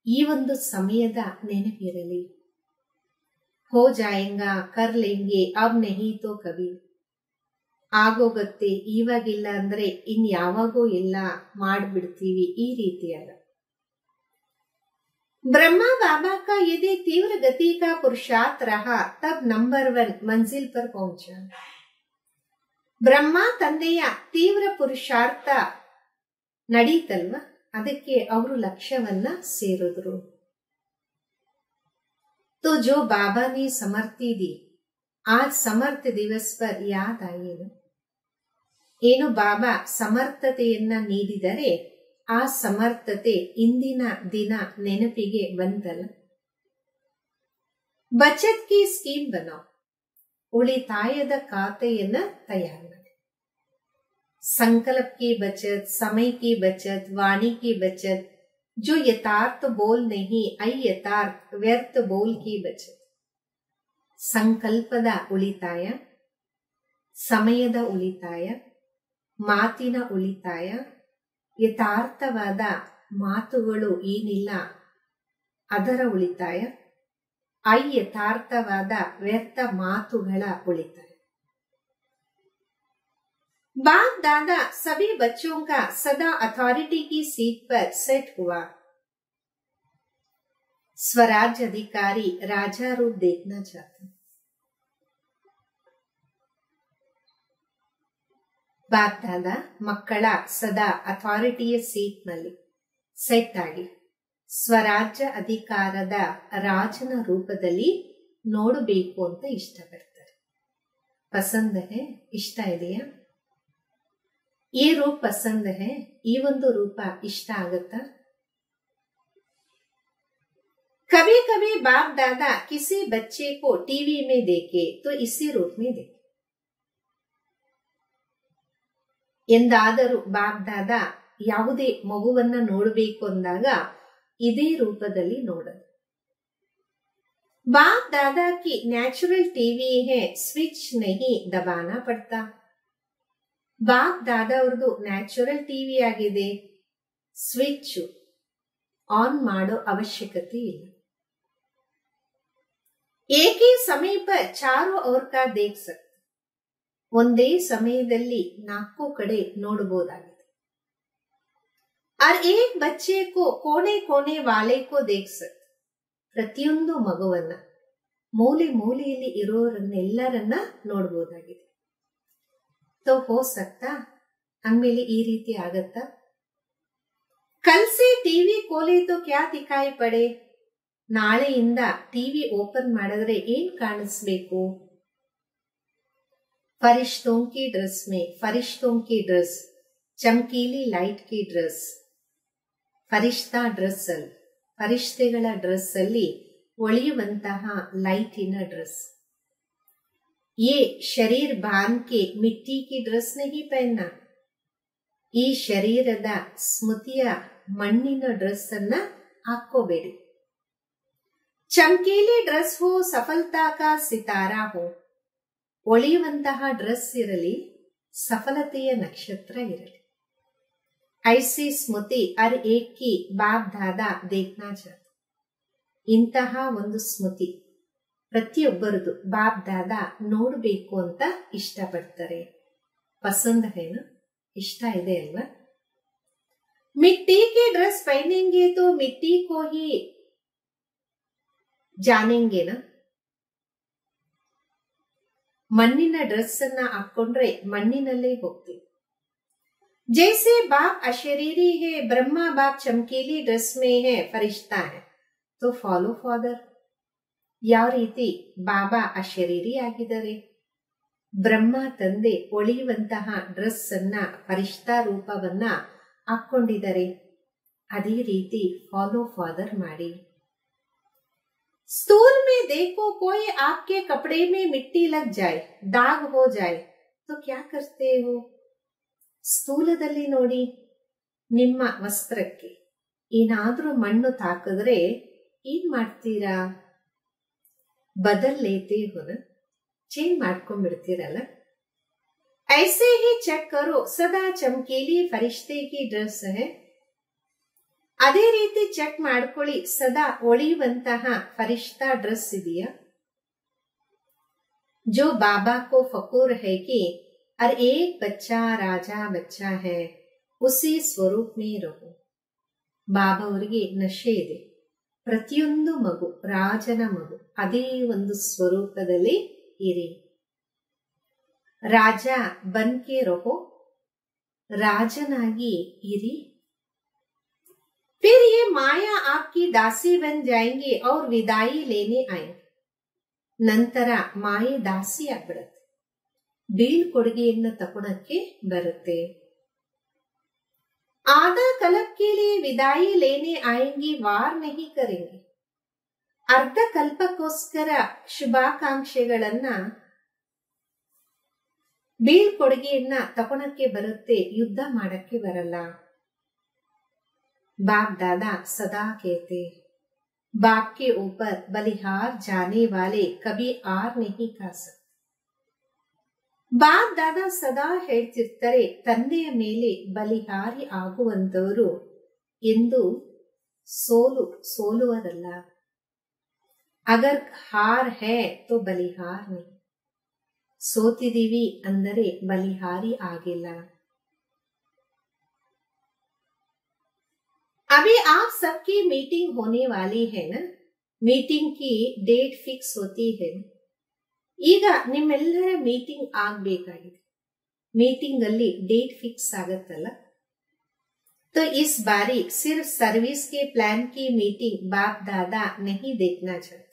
ಈ ಒಂದು ಸಮಯದ ನೆನಪಿರಲಿ. ಹೋ ಜಾಯೇಂಗಾ ಕರ್ ಲೇಂಗೆ ಅಬ್ ನಹಿ ತೋ ಕಬಿ, ಆಗೋಗತ್ತೆ ಇವಾಗಿಲ್ಲ ಅಂದ್ರೆ ಇನ್ಯಾವಾಗೋ ಇಲ್ಲ ಮಾಡ್ಬಿಡ್ತೀವಿ, ಈ ರೀತಿಯಲ್ಲ. ब्रह्मा बाबा का यदि तीव्र गति का पुरुषार्थ रहा तब नंबर 1 मंजिल पर पहुंचा. ಬ್ರಹ್ಮ ತಂದೆಯ ತೀವ್ರ ಪುರುಷಾರ್ಥ ನಡೀತಲ್ವ, ಅದಕ್ಕೆ ಅವರು ಲಕ್ಷ್ಯವನ್ನ ಸೇರಿದ್ರು. तो जो बाबा ने समर्थी दी आज समर्थ दिवस पर याद आएನು. ಏನು ಬಾಬಾ ಸಮರ್ಥತೆಯನ್ನ ನೀಡಿದರೆ ಆ ಸಮರ್ಥತೆ ಇಂದಿನ ದಿನ ನೆನಪಿಗೆ ಬಂತಲ್ಲ. ಬಚತ್ ಕಿ ಸ್ಕೀಮ್ ಬನಾವ್, ಉಳಿತಾಯದ ಖಾತೆಯನ್ನ ತಯಾರು ಮಾಡಿ. ಸಂಕಲ್ಪ ಕಿ ಬಚತ್, ಸಮಯ ಕಿ ಬಚತ್, ವಾಣಿ ಕಿ ಬಚತ್, जो यथार्थ बोल नहीं अयथार्थ व्यर्थ बोल की बचत. ಸಂಕಲ್ಪದ ಉಳಿತಾಯ, ಸಮಯದ ಉಳಿತಾಯ, ಮಾತಿನ ಉಳಿತಾಯ, ಯಥಾರ್ಥವಾದ ಮಾತುಗಳು ಏನಿಲ್ಲ ಅದರ ಉಳಿತಾಯ, ಅಯಥಾರ್ಥವಾದ ವ್ಯರ್ಥ ಮಾತುಗಳ ಉಳಿತಾಯ. बाप दादा सभी बच्चों का सदा अथॉरिटी की सीट पर सेट हुआ. स्वराज अधिकारी राजा रूप देखना चाहते. ಬಾಪ್ ದಾದಾ ಮಕ್ಕಳ ಸದಾ ಅಥಾರಿಟಿಯ ಸೀಟ್ ನಲ್ಲಿ ಸೆಟ್ ಆಗಿ ಸ್ವರಾಜ್ಯ ಅಧಿಕಾರದ ರಾಜನ ರೂಪದಲ್ಲಿ ನೋಡಬೇಕು ಅಂತ ಇಷ್ಟಪಡ್ತಾರೆ. ಪಸಂದ್ ಹೇ, ಇಷ್ಟ ಇದೆಯಾ? ಈ ರೂಪ ಪಸಂದ್ ಹೇ, ಈ ಒಂದು ರೂಪ ಇಷ್ಟ ಆಗತ್ತಾ? कभी कभी बाप दादा किसी बच्चे को टीवी में देखे तो इसी रूप में देखे. ಎಂದಾದರೂ ಬಾಪ್ ದಾದಾ ಯಾವುದೇ ಮಗುವನ್ನ ನೋಡಬೇಕು ಅಂದಾಗ ಇದೇ ರೂಪದಲ್ಲಿ ನೋಡೋದು. ಬಾಪ್ ದಾದಾ ಕಿ ನ್ಯಾಚುರಲ್ ಟಿವಿ ಹೇ, ಸ್ವಿಚ್ ನಹಿ ದಬಾನಾ ಪಡ್ತಾ. ಬಾಪ್ ದಾದಾ ಅವ್ರದ್ದು ನ್ಯಾಚುರಲ್ ಟಿವಿ ಆಗಿದೆ, ಸ್ವಿಚ್ ಆನ್ ಮಾಡೋ ಅವಶ್ಯಕತೆ ಇಲ್ಲ. एक ही समय पर चारों ओर का देख सकते, ಒಂದೇ ಸಮಯದಲ್ಲಿ 4 ಕಡೆ ನೋಡಬಹುದಾಗಿದೆ. और एक बच्चे को कोने कोने वाले को देख सकते, ಪ್ರತಿಯೊಂದು ಮಗುವನ್ನ ಮೂಲೆ ಮೂಲೆಯಲ್ಲಿ ಇರೋರನ್ನೆಲ್ಲರನ್ನ ನೋಡಬಹುದಾಗಿದೆ. तो हो सकता ಅಂದ್ಮೇಲೆ ಈ ರೀತಿ ಆಗತ್ತಾ? कल से टीवी खोले तो क्या दिखाई पड़े, ನಾಳೆಯಿಂದ ಟಿವಿ ಓಪನ್ ಮಾಡಿದ್ರೆ ಏನ್ ಕಾಣಿಸ್ಬೇಕು? फरिश्तों की ड्रेस में फरिश्तों की ड्रेस, चमकीली लाइट की ड्रेस, ಫರಿಷ್ತಾ ಡ್ರೆಸ್ ಅಲ್ಲಿ, ಫರಿಷ್ತೆಗಳ ಡ್ರೆಸ್ ಅಲ್ಲಿ ಒಳೆಯುವಂತಹ ಲೈಟಿನ ಡ್ರೆಸ್. ये शरीर बांध के मिट्टी की ड्रेस नहीं पहनना. ಈ ಶರೀರದ ಸ್ಮೃತಿಯ ಮಣ್ಣಿನ ಡ್ರೆಸ್ ಅನ್ನ ಹಾಕೋಬೇಡಿ. ಚಮಕೀಲಿ ಡ್ರೆಸ್ ಹೋ, ಸಫಲತಾ ಕಾ ಸಿತಾರಾ ಹೋ. ಒಳೆಯುವಂತಹ ಡ್ರೆಸ್ ಇರಲಿ, ಸಫಲತೆಯ ನಕ್ಷತ್ರ ಇರಲಿ. ಐಸಿ ಸ್ಮೃತಿ ಹರ್ ಏಕ್ ಕಿ ಬಾಪ್ ದಾದಾ ದೇಖ್ನಾ ಚಾಹತೆ. ಇಂತಹ ಒಂದು ಸ್ಮೃತಿ ಪ್ರತಿಯೊಬ್ಬರದು ಬಾಪ್ ದಾದಾ ನೋಡಬೇಕು ಅಂತ ಇಷ್ಟಪಡ್ತಾರೆ. ಪಸಂದ್ ಹೇನ, ಇಷ್ಟ ಇದೆ ಅಲ್ವಾ. ಮಿಟ್ಟಿ ಕಿ ಡ್ರೆಸ್ ಪಹನೆಂಗೆ ತೋ ಮಿಟ್ಟಿ ಕೋ ಹಿ ಜಾನೆಂಗೆನ. ಮಣ್ಣಿನ ಡ್ರೆಸ್ ಅನ್ನ ಹಾಕೊಂಡ್ರೆ ಮಣ್ಣಿನಲ್ಲೇ ಹೋಗ್ತೀವಿ. जैसे बाप अशरीरी है, ब्रह्मा बाप चमकीली ड्रेस में है, फरिश्ता है, तो फॉलो फादर. ಯಾವ ರೀತಿ ಬಾಬಾ ಅಶರೀರಿ ಆಗಿದ್ದಾರೆ, ಬ್ರಹ್ಮ ತಂದೆ ಒಳೆಯುವಂತಹ ಡ್ರೆಸ್ ಅನ್ನ, ಫರಿಷ್ಠಾ ರೂಪವನ್ನ ಹಾಕೊಂಡಿದ್ದಾರೆ, ಅದೇ ರೀತಿ ಫಾಲೋ ಫಾದರ್ ಮಾಡಿ. स्थूल में देखो कोई आपके कपड़े में मिट्टी लग जाए, दाग हो जाए, तो क्या करते हो. ಸ್ಥೂಲದಲ್ಲಿ ನೋಡಿ, ನಿಮ್ಮ ವಸ್ತ್ರಕ್ಕೆ ಏನಾದ್ರೂ ಮಣ್ಣು ತಾಕಿದ್ರೆ ಏನ್ ಮಾಡ್ತೀರಾ. ಬದಲ್ ಲೇತೆ ಹೋನ, ಚೇಂಜ್ ಮಾಡ್ಕೊಂಡ್ಬಿಡ್ತೀರಲ್ಲ. ಐಸೆ ಹಿ ಚೆಕ್ ಕರೋ, ಸದಾ ಚಮಕೀಲಿ ಫರಿಷ್ತೆ ಕಿ ಡ್ರೆಸ್ ಹೈ. ಅದೇ ರೀತಿ ಚೆಕ್ ಮಾಡ್ಕೊಳ್ಳಿ, ಸದಾ ಒಳೆಯುವಂತಹ ಫರಿಷ್ತಾ ಡ್ರೆಸ್ ಇದೆಯಾ. ಜೋ ಬಾಬಾ ಕೋ ಫಕೂರ್ ಹೈ ಕಿ हर एक बच्चा राजा बच्चा है, उसी ಸ್ವರೂಪ್ ಮೇ ರಹೋ. ಬಾಬಾ ಅವರಿಗೆ ನಶೆ ಇದೆ, ಪ್ರತಿಯೊಂದು ಮಗು ರಾಜನ ಮಗು, ಅದೇ ಒಂದು ಸ್ವರೂಪದಲ್ಲಿ ಇರಿ. ರಾಜ ಬನ್ಕೆ ರಹೋ, ರಾಜನಾಗಿ ಇರಿ. फिर ये माया आपकी दासी बन जाएंगे और विदाई लेने आएंगे. ನಂತರ ಮಾಯೆ ದಾಸಿ ಆಗ್ಬಿಡತ್ತೆ, ಬೀಳ್ಕೊಡುಗೆಯನ್ನು ತಗೊಳಕ್ಕೆ ಬರುತ್ತೆ. आधा कल्प के लिए विदाई लेने आएंगी, वार नहीं करेंगे. ಅರ್ಧ ಕಲ್ಪಕ್ಕೋಸ್ಕರ ಶುಭಾಕಾಂಕ್ಷೆಗಳನ್ನ, ಬೀಳ್ಕೊಡುಗೆಯನ್ನ ತಗೊಳಕ್ಕೆ ಬರುತ್ತೆ, ಯುದ್ಧ ಮಾಡಕ್ಕೆ ಬರಲ್ಲ. बाप दादा सदा कहते, बाप के ऊपर बलिहार जाने वाले कभी आर नहीं खा सकते. ಬಾಪ್ ದಾದಾ ಸದಾ ಹೇಳ್ತಿರ್ತಾರೆ, ತಂದೆಯ ಮೇಲೆ ಬಲಿಹಾರಿ ಆಗುವಂತವರು ಎಂದು ಸೋಲುವರಲ್ಲ. ಅಗರ್ ಹಾರ್ ಹೇ ತೋ ಬಲಿಹಾರ್ ನಹೀ. ಸೋತಿದೀವಿ ಅಂದರೆ ಬಲಿಹಾರಿ ಆಗಿಲ್ಲ. अभी आप सबकी मीटिंग होने वाली है ना, मीटिंग की डेट फिक्स होती है. ಈಗ ನಿಮ್ಮೆಲ್ಲರ ಮೀಟಿಂಗ್ ಆಗ್ಬೇಕಾಗಿದೆ, ಮೀಟಿಂಗ್ ಅಲ್ಲಿ ಡೇಟ್ ಫಿಕ್ಸ್ ಆಗತ್ತಲ್ಲ. तो इस बारी सिर्फ सर्विस के प्लान की मीटिंग बाप दादा नहीं देखना चाहते.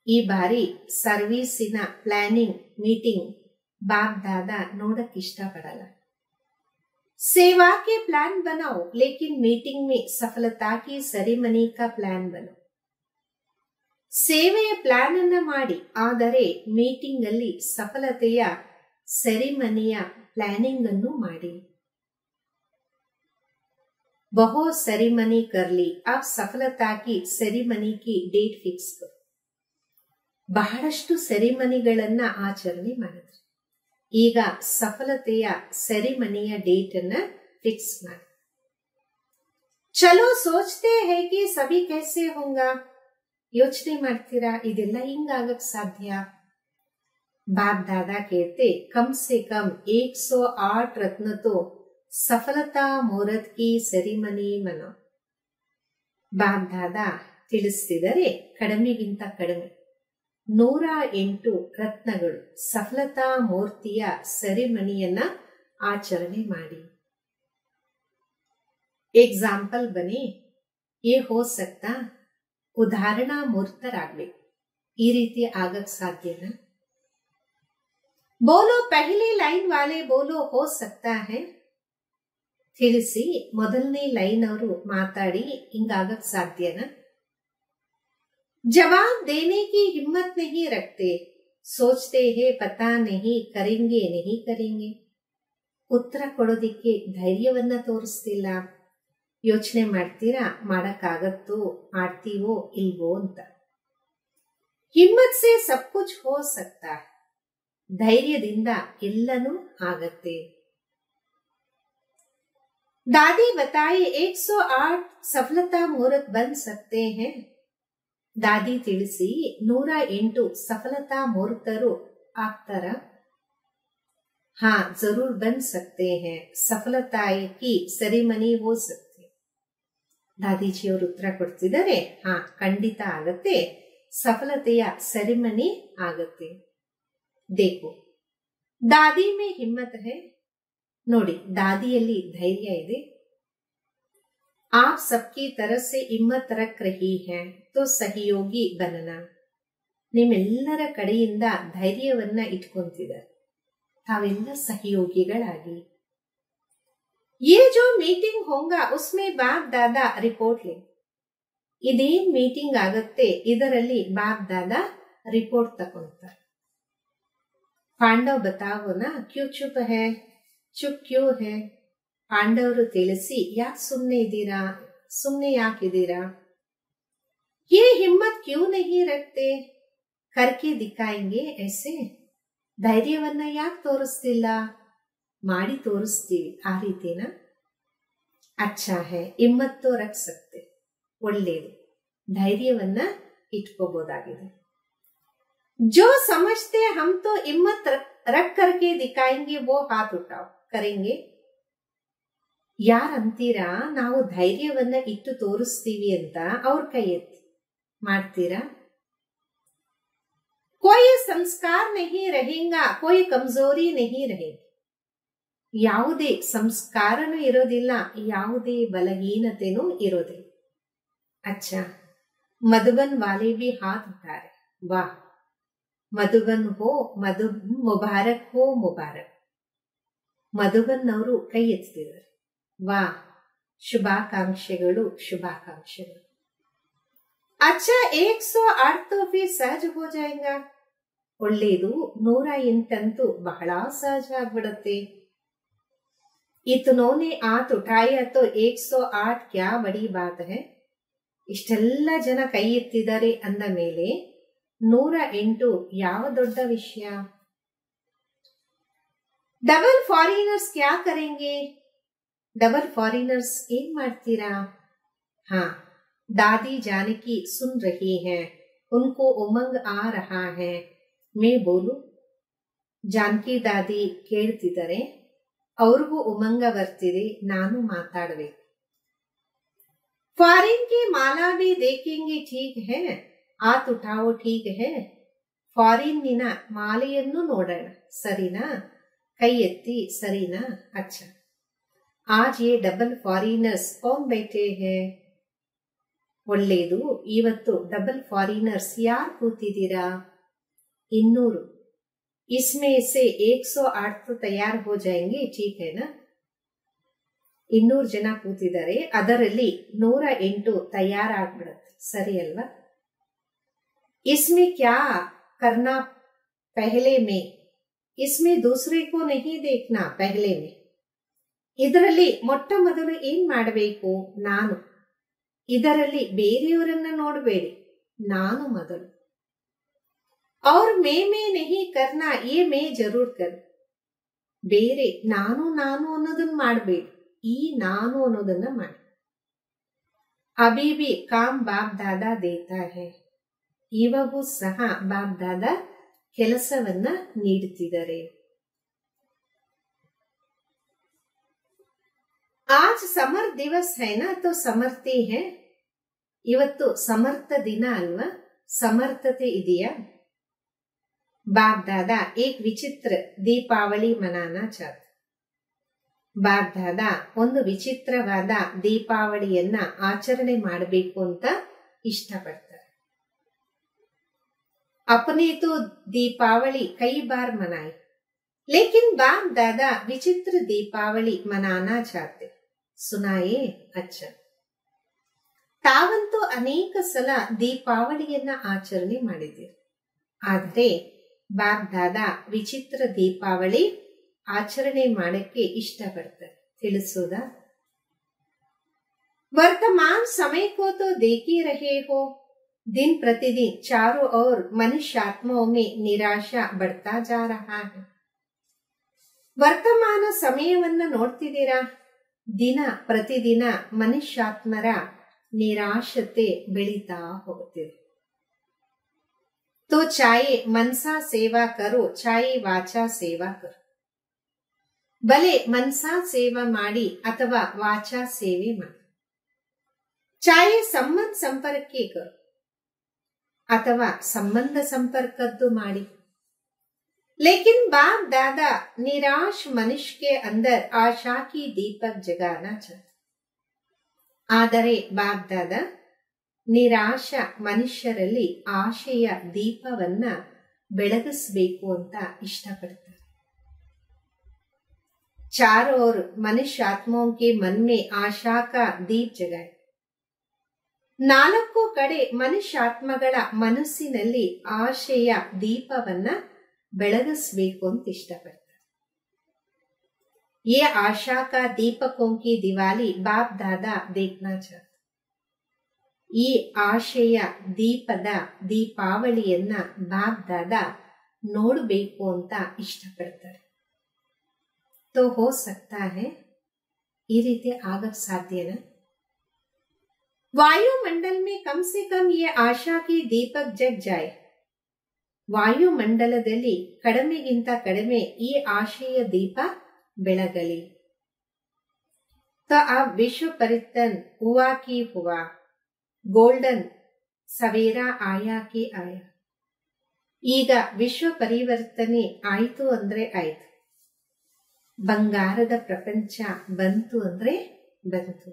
ಈ ಬಾರಿ ಸರ್ವಿಸಿನ ಪ್ಲಾನಿಂಗ್ ಮೀಟಿಂಗ್ ಬಾಪ್ ದಾದಾ ನೋಡಕ್ ಇಷ್ಟಪಡಲ್ಲ. सेवा के प्लान बनाओ, लेकिन मीटिंग में सफलता की सेरेमनी का प्लान बनाओ. ಸೇವೆಯ ಪ್ಲಾನ್ ಅನ್ನ ಮಾಡಿ, ಆದರೆ ಮೀಟಿಂಗ್ ಅಲ್ಲಿ ಸಫಲತೆಯ ಸೆರೆಮನಿಯ ಪ್ಲಾನಿಂಗ್ ಅನ್ನು ಮಾಡಿ. ಬಹು ಸೆರೆಮನಿ ಕರ್ಲಿ, ಅಬ್ ಸಫಲತಾ ಕಿ ಸೆರೆಮನಿ ಕಿ ಡೇಟ್ ಫಿಕ್ಸ್ ಕರೋ. ಬಹಳಷ್ಟು ಸೆರೆಮನಿಗಳನ್ನ ಆಚರಣೆ ಮಾಡಿದ್ರಿ, ಈಗ ಸಫಲತೆಯ ಸೆರೆಮನಿಯ ಡೇಟ್ ಅನ್ನ ಫಿಕ್ಸ್ ಮಾಡಿ. ಚಲೋ ಸೋಚ್ತೆ ಹೈ ಕಿ ಸಭಿ ಕೈಸೆ ಹೋಂಗಾ. ಯೋಚನೆ ಮಾಡ್ತೀರಾ, ಇದೆಲ್ಲ ಹಿಂಗಾಗಕ್ ಸಾಧ್ಯ. ಬಾಪ್ ದಾದಾ ಕೇಳ್ತೆ, ಕಮ್ ಸೆ ಕಮ್ 108 ರತ್ನ ತೋ ಸಫಲತಾ ಮುಹೂರ್ತ್ ಕಿ ಸೆರೆಮನಿ ಮನೋ. ಬಾಪ್ ದಾದಾ ತಿಳಿಸ್ತಿದರೆ, ಕಡಿಮೆಗಿಂತ ಕಡಿಮೆ 108 ರತ್ನಗಳು ಸಫಲತಾ ಮೂರ್ತಿಯ ಸೆರೆಮನಿಯನ್ನ ಆಚರಣೆ ಮಾಡಿ. ಎಕ್ಸಾಂಪಲ್ ಬನ್ನಿ, ಏ ಹೋ ಸಕ್ತಾ, ಉದಾಹರಣಾ ಮೂರ್ತರಾಗ್ಬೇಕು. ಈ ರೀತಿ ಆಗಕ್ ಸಾಧ್ಯನಾ. बोलो पहली लाइन वाले बोलो हो सकता है ತಿಳಿಸಿ ಮೊದಲನೇ ಲೈನ್ ಅವರು ಮಾತಾಡಿ ಹಿಂಗಾಗಕ್ ಸಾಧ್ಯನಾ? जवाब देने की हिम्मत नहीं रखते, सोचते हैं पता नहीं करेंगे नहीं करेंगे. ಉತ್ತರ ಕೊಡೋದಿಕ್ಕೆ ಧೈರ್ಯವನ್ನ ತೋರಿಸ್ತಿಲ್ಲ. ಯೋಚನೆ ಮಾಡ್ತೀರಾ ಮಾಡಕ್ಕಾಗತ್ತೋ ಮಾಡ್ತೀವೋ ಇಲ್ವೋ ಅಂತ. ಹಿಮ್ಮತ್ ಸೆ ಸಬ್ ಕುಚ್ ಹೋ ಸಕ್ತಾ, ಧೈರ್ಯದಿಂದ ಎಲ್ಲನೂ ಆಗತ್ತೆ. दादी बताए 108 सफलता मुहूर्त बन सकते हैं. दादी ತಿಳಿಸಿ 108 सफलता मुहूर्तರು ಆಗ್ತಾರ? हाँ जरूर बन सकते हैं, सफलता की सेरेमनी हो सकती. ದಾದಿಜಿಯವರು ಉತ್ತರ ಕೊಡ್ತಿದ್ದಾರೆ, ಹಾ ಖಂಡಿತ ಆಗತ್ತೆ, ಸಫಲತೆಯ ಸೆರೆಮನಿ ಆಗತ್ತೆ. देखो दादी में हिम्मत है, ನೋಡಿ ದಾದಿಯಲ್ಲಿ ಧೈರ್ಯ ಇದೆ. आप सबकी तरफ से हिम्मत रख रही है तो सहयोगी बनना, ನಿಮ್ಮೆಲ್ಲರ ಕಡೆಯಿಂದ ಧೈರ್ಯವನ್ನ ಇಟ್ಕೊಂತಿದ್ದಾರೆ, ತಾವೆಲ್ಲ ಸಹಯೋಗಿಗಳಾಗಿ. ये जो मीटिंग होगा उसमें बाप दादा रिपोर्ट ले, ಇದೇನ್ ಮೀಟಿಂಗ್ ಆಗತ್ತೆ ಇದರಲ್ಲಿ ಬಾಪ್ ದಾದಾ ರಿಪೋರ್ಟ್ ತಗೊಂತಾರೆ. ಪಾಂಡವ್ बताओ ना क्यों चुप है, चुप क्यों है? ಪಾಂಡವರು ತಿಳಿಸಿ ಯಾಕೆ ಸುಮ್ನೆ ಇದ್ದೀರಾ, ಸುಮ್ನೆ ಯಾಕಿದ್ದೀರಾ? ये हिम्मत क्यों नहीं रखते, करके दिखाएंगे ऐसे, ಧೈರ್ಯವನ್ನ ಯಾಕೆ ತೋರಿಸ್ತಿಲ್ಲ, ಮಾಡಿ ತೋರಿಸ್ತೀವಿ ಆ ರೀತಿನ. ಅಚ್ಚಾ ಹೈ ಹಿಮ್ಮತ್ ತೋ ರಖ್ ಸಕ್ತೆ, ಒಳ್ಳೇದು, ಧೈರ್ಯವನ್ನ ಇಟ್ಕೋಬಹುದಾಗಿದೆ. जो समझते हम तो हिम्मत रख करके दिखाएंगे वो हाथ उठाओ करेंगे. ಯಾರಂತೀರಾ ನಾವು ಧೈರ್ಯವನ್ನ ಇಟ್ಟು ತೋರಿಸ್ತೀವಿ ಅಂತ ಅವ್ರ ಕೈ ಎತ್ತಿ, ಮಾಡ್ತೀರಾ? कोई संस्कार नहीं रहेगा, कोई कमजोरी नहीं रहेगी. ಯಾವುದೇ ಸಂಸ್ಕಾರನೂ ಇರೋದಿಲ್ಲ, ಯಾವುದೇ ಬಲಹೀನತೆನೂ ಇರೋದಿಲ್ಲ. ಅಚ್ಚಾ ಮಧುಬನ್ ವಾಲೆ ಬಿ ಹಾತ್ ಉಠಾರೆ, ವಾಹ್ ಮಧುಬನ್ ಹೋ ಮಧು ಮುಬಾರಕ್ ಹೋ ಮುಬಾರಕ್. ಮಧುಬನ್ ಅವರು ಕೈ ಎತ್ತಿದ್ದಾರೆ, ವಾ ಶುಭಾಕಾಂಕ್ಷೆಗಳು ಶುಭಾಕಾಂಕ್ಷೆಗಳು. ಅಚ್ಚಾ 108 तो फिर सहज हो जाएगा, ಒಳ್ಳೇದು, 108 ಅಂತೂ ಬಹಳ ಸಹಜ ಆಗ್ಬಿಡತ್ತೆ. इतनों हाथ उठाया तो 108 क्या बड़ी बात है. ಇಷ್ಟೆಲ್ಲ ಜನ ಕೈ ಎತ್ತಿದ್ದಾರೆ ಅಂದ ಮೇಲೆ 108 ಯಾವ ದೊಡ್ಡ ವಿಷಯ. ಡಬಲ್ ಫಾರಿನರ್ಸ್ ಕ್ಯಾ ಕರೆಂಗೆ, ಡಬಲ್ ಫಾರಿನರ್ಸ್ ಏನ್ ಮಾಡ್ತೀರಾ? ಹಾ दादी जानकी सुन रही है, उनको उमंग आ रहा है, मैं बोलू. जानकी दादी ಕೇಳ್ತಿದ್ದಾರೆ, ಅವ್ರಿಗೂ ಉಮಂಗ ಬರ್ತಿದೆ, ನಾನು ಮಾತಾಡಬೇಕು. फॉरेन की माला भी देखेंगे ठीक है, हाथ उठाओ ठीक है. ಫಾರಿನ್ನಿನ ಮಾಲೆಯನ್ನು ನೋಡೋಣ ಸರಿನಾ, ಕೈ ಎತ್ತಿ ಸರಿನಾ. ಅಚ್ಚಾ आज ये डबल फॉरिनर्स कौन बैठे हैं, ಒಳ್ಳೇದು, ಇವತ್ತು ಡಬಲ್ ಫಾರಿನರ್ಸ್ ಯಾರು ಕೂತಿದ್ದೀರಾ? 200. इसमें से 108 तो तैयार हो जाएंगे ठीक है ना. 200 ಜನ ಕೂತಿದ್ದಾರೆ, ಅದರಲ್ಲಿ 108 ತಯಾರಾಗ್ಬಿಡುತ್ತೆ, ಸರಿ ಅಲ್ವಾ? इसमें क्या करना पहले में, इसमें दूसरे को नहीं देखना पहले में. ಇದರಲ್ಲಿ ಮೊಟ್ಟ ಮೊದಲು ಏನ್ ಮಾಡಬೇಕು, ನಾನು. ಇದರಲ್ಲಿ ಬೇರೆಯವರನ್ನ ನೋಡಬೇಡಿ, ನಾನು ಮೊದಲು. और मैं नहीं करना, ये मैं जरूर कर. ಬೇರೆ ನಾನು ನಾನು ಅನ್ನೋದನ್ನ ಮಾಡಬೇಡಿ, ಈ ನಾನು ಅನ್ನೋದನ್ನ ಮಾಡಿ. अभी भी काम बाप दादा देता है, ಇವಾಗೂ ಸಹ ಬಾಪ್ ದಾದಾ ಕೆಲಸವನ್ನ ನೀಡುತ್ತಿದ್ದಾರೆ. आज समर्थ दिवस है ना तो समर्थी है, ಇವತ್ತು ಸಮರ್ಥ ದಿನ ಅಲ್ವಾ, ಸಮರ್ಥತೆ ಇದೆಯಾ? ಬಾಪ್ ದಾದಾ ಏಕ್ ವಿಚಿತ್ರ ದೀಪಾವಳಿ ಮನಾನಾ ಚಾಹತೆ. ಬಾಪ್ ದಾದಾ ಒಂದು ವಿಚಿತ್ರವಾದ ದೀಪಾವಳಿಯನ್ನ ಆಚರಣೆ ಮಾಡಬೇಕು ಅಂತ ಇಷ್ಟಪಡ್ತಾರೆ. अपने तो दीपावली कई बार मनाई, लेकिन बाप दादा विचित्र दीपावली मनाना चाहते, सुनाए अच्छा। ತಾವಂತೂ ಅನೇಕ ಸಲ ದೀಪಾವಳಿಯನ್ನ ಆಚರಣೆ ಮಾಡಿದ್ದೀರಿ, ಆದರೆ ಬಾಪ್ ದಾದಾ ವಿಚಿತ್ರ ದೀಪಾವಳಿ ಆಚರಣೆ ಮಾಡಕ್ಕೆ ಇಷ್ಟಪಡ್ತಾರೆ, ತಿಳಿಸೋದಾ? वर्तमान समय को तो देख ही रहे हो, दिन प्रतिदिन चारों ओर मनुष्य आत्माओं में निराशा बढ़ता जा रहा है. ವರ್ತಮಾನ ಸಮಯವನ್ನ ನೋಡ್ತಿದ್ದೀರಾ, ದಿನ ಪ್ರತಿದಿನ ಮನುಷ್ಯಾತ್ಮರ ನಿರಾಶತೆ ಬೆಳೀತಾ ಹೋಗ್ತಿದೆ. तो चाहे मनसा सेवा करो, चाहे वाचा सेवा करो, भले मनसा ಸೇವಾ ಮಾಡಿ ಅಥವಾ ವಾಚಾ ಸೇವೆ ಮಾಡಿ, ಚಾಹೆ ಸಂಬಂಧ ಸಂಪರ್ಕಕ್ಕೆ ಕರೋ ಅಥವಾ ಸಂಬಂಧ ಸಂಪರ್ಕದ್ದು ಮಾಡಿ. लेकिन बाप दादा निराश मनुष्य के अंदर आशा की दीपक जगाना चाहते. ಆದರೆ ಬಾಪ್ ದಾದಾ ನಿರಾಶ ಮನುಷ್ಯರಲ್ಲಿ ಆಶೆಯ ದೀಪವನ್ನ ಬೆಳಗಿಸಬೇಕು ಅಂತ ಇಷ್ಟಪಡ್ತಾರೆ. चारों ओर मनुष्य आत्माओं के मन में आशा का दीप जगाए. ನಾಲ್ಕು ಕಡೆ ಮನುಷ್ಯಾತ್ಮಗಳ ಮನಸ್ಸಿನಲ್ಲಿ ಆಶೆಯ ದೀಪವನ್ನ ಬೆಳಗಿಸಬೇಕು ಅಂತ ಇಷ್ಟಪಡ್ತಾರೆ. ये आशा का दीपकों की दिवाली बाप दादा देखना चाहते. ಈ ಆಶೆಯ ದೀಪದ ದೀಪಾವಳಿಯನ್ನ ಬಾಪ್ ದಾದಾ ನೋಡಬೇಕು ಅಂತ ಇಷ್ಟಪಡ್ತಾರೆ. तो हो सकता है, ಈ ರೀತಿ ಆಗಕ್ ಸಾಧ್ಯನಾ? वायुमंडल में कम से कम ये आशा की दीपक जग जाए. ವಾಯುಮಂಡಲದಲ್ಲಿ ಕಡಿಮೆಗಿಂತ ಕಡಿಮೆ ಈ ಆಶೆಯ ದೀಪ ಬೆಳಗಲಿ. तो अब विश्व परिवर्तन हुआ कि हुआ, गोल्डन सवेरा आया कि आया. ಈಗ ವಿಶ್ವ ಪರಿವರ್ತನೆ ಆಯ್ತು ಅಂದ್ರೆ ಆಯ್ತು, ಬಂಗಾರದ ಪ್ರಪಂಚ ಬಂತು ಅಂದ್ರೆ ಬಂತು.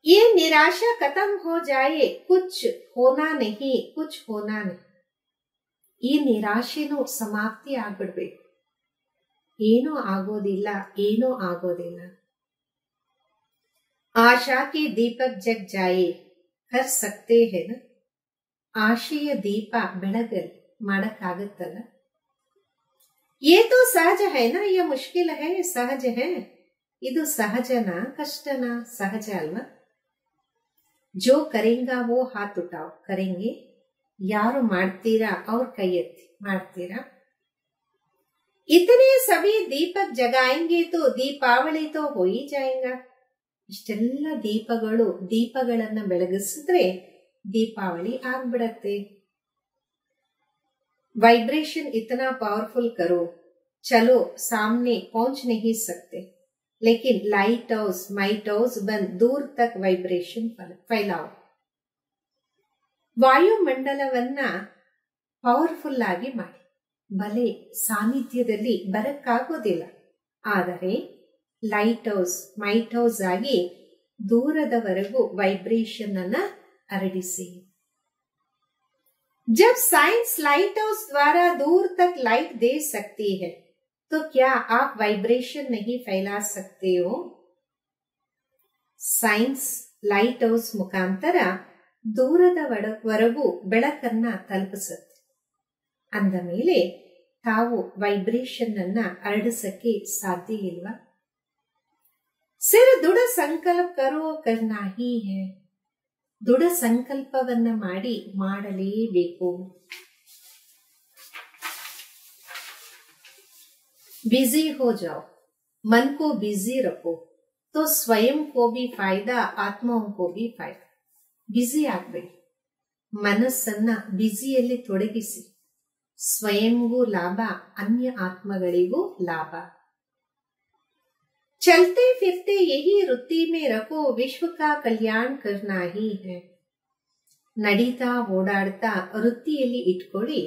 ये निराशा खत्म हो जाए, कुछ होना नहीं, कुछ होना नहीं. ಈ ನಿರಾಶೆನೂ ಸಮಾಪ್ತಿ ಆಗ್ಬಿಡ್ಬೇಕು, ಏನೂ ಆಗೋದಿಲ್ಲ, ಏನೂ ಆಗೋದಿಲ್ಲ. ಆಶಾ ಕಿ ದೀಪಕ್ ಜಗ್ ಜಾಯೆ, ಕರ್ ಸಕ್ತೆ ಹೇನ? ಆಶೆಯ ದೀಪ ಬೆಳಗಲ್ ಮಾಡಕ್ಕಾಗತ್ತಲ್ಲ? ये तो सहज है ना, ये मुश्किल है, सहज है. ಇದು ಸಹಜನಾ ಕಷ್ಟನಾ? ಸಹಜ ಅಲ್ವಾ? जो करेंगा वो हाथ उठाओ, करेंगे. ಯಾರು ಮಾಡ್ತೀರಾ ಅವ್ರ ಕೈ ಎತ್ತಿ, ಮಾಡ್ತೀರಾ? इतने सभी दीपक जगाएंगे तो दीपावली तो हो ही जाएगा. ಇಷ್ಟೆಲ್ಲ ದೀಪಗಳನ್ನ ಬೆಳಗಿಸಿದ್ರೆ ದೀಪಾವಳಿ ಆಗ್ಬಿಡತ್ತೆ. वाइब्रेशन इतना पावरफुल करो, चलो सामने पहुंच नहीं सकते, लेकिन लाइट हाउस माइट हाउस बंद दूर तक वाइब्रेशन फैलाओ. ವಾಯುಮಂಡಲವನ್ನ ಪವರ್ಫುಲ್ ಆಗಿ ಮಾಡಿ. ಭಲೆ ಸಾನ್ನಿಧ್ಯದಲ್ಲಿ ಬರಕ್ಕಾಗೋದಿಲ್ಲ, ಆದರೆ ಲೈಟ್ ಹೌಸ್ ಮೈಟ್ ಹೌಸ್ ಆಗಿ ದೂರದವರೆಗೂ ವೈಬ್ರೇಷನ್ ಅನ್ನ ಹರಡಿಸಿ. जब साइंस लाइट हाउस द्वारा दूर तक लाइट दे सकती है, तो क्या आप वाइब्रेशन नहीं फैला सकते हो? ಸೈನ್ಸ್ ಲೈಟ್ ಹೌಸ್ ಮುಖಾಂತರ ದೂರದವರೆಗೂ ಬೆಳಕನ್ನ ತಲುಪಿಸುತ್ತೆ. ಅಂದ ಮೇಲೆ ತಾವು ವೈಬ್ರೇಷನ್ ಅನ್ನ ಹರಡಿಸಕ್ಕೆ ಸಾಧ್ಯ ಇಲ್ವಾ? ಸಿರ್ ದೃಢ ಸಂಕಲ್ಪ ಕರೋ ಕರ್ನಾ ಹಿ ಹೈ. ದೃಢ ಸಂಕಲ್ಪವನ್ನ ಮಾಡಲೇಬೇಕು. बिजी हो जाओ, मन को बिजी रखो, तो स्वयं को भी फायदा, आत्माओं को भी फायदा. बिजी ಆಗ್ಬೇಡಿ, ಮನಸ್ಸನ್ನ ಬಿಸಿಯಲ್ಲಿ ತೊಡಗಿಸಿ. ಸ್ವಯಂಗೂ ಲಾಭ, ಅನ್ಯ ಆತ್ಮಗಳಿಗೂ ಲಾಭ. चलते फिरते यही वृत्ति में रखो, विश्व का कल्याण करना ही है. ನಡೀತಾ ಓಡಾಡ್ತಾ ವೃತ್ತಿಯಲ್ಲಿ ಇಟ್ಕೊಳ್ಳಿ,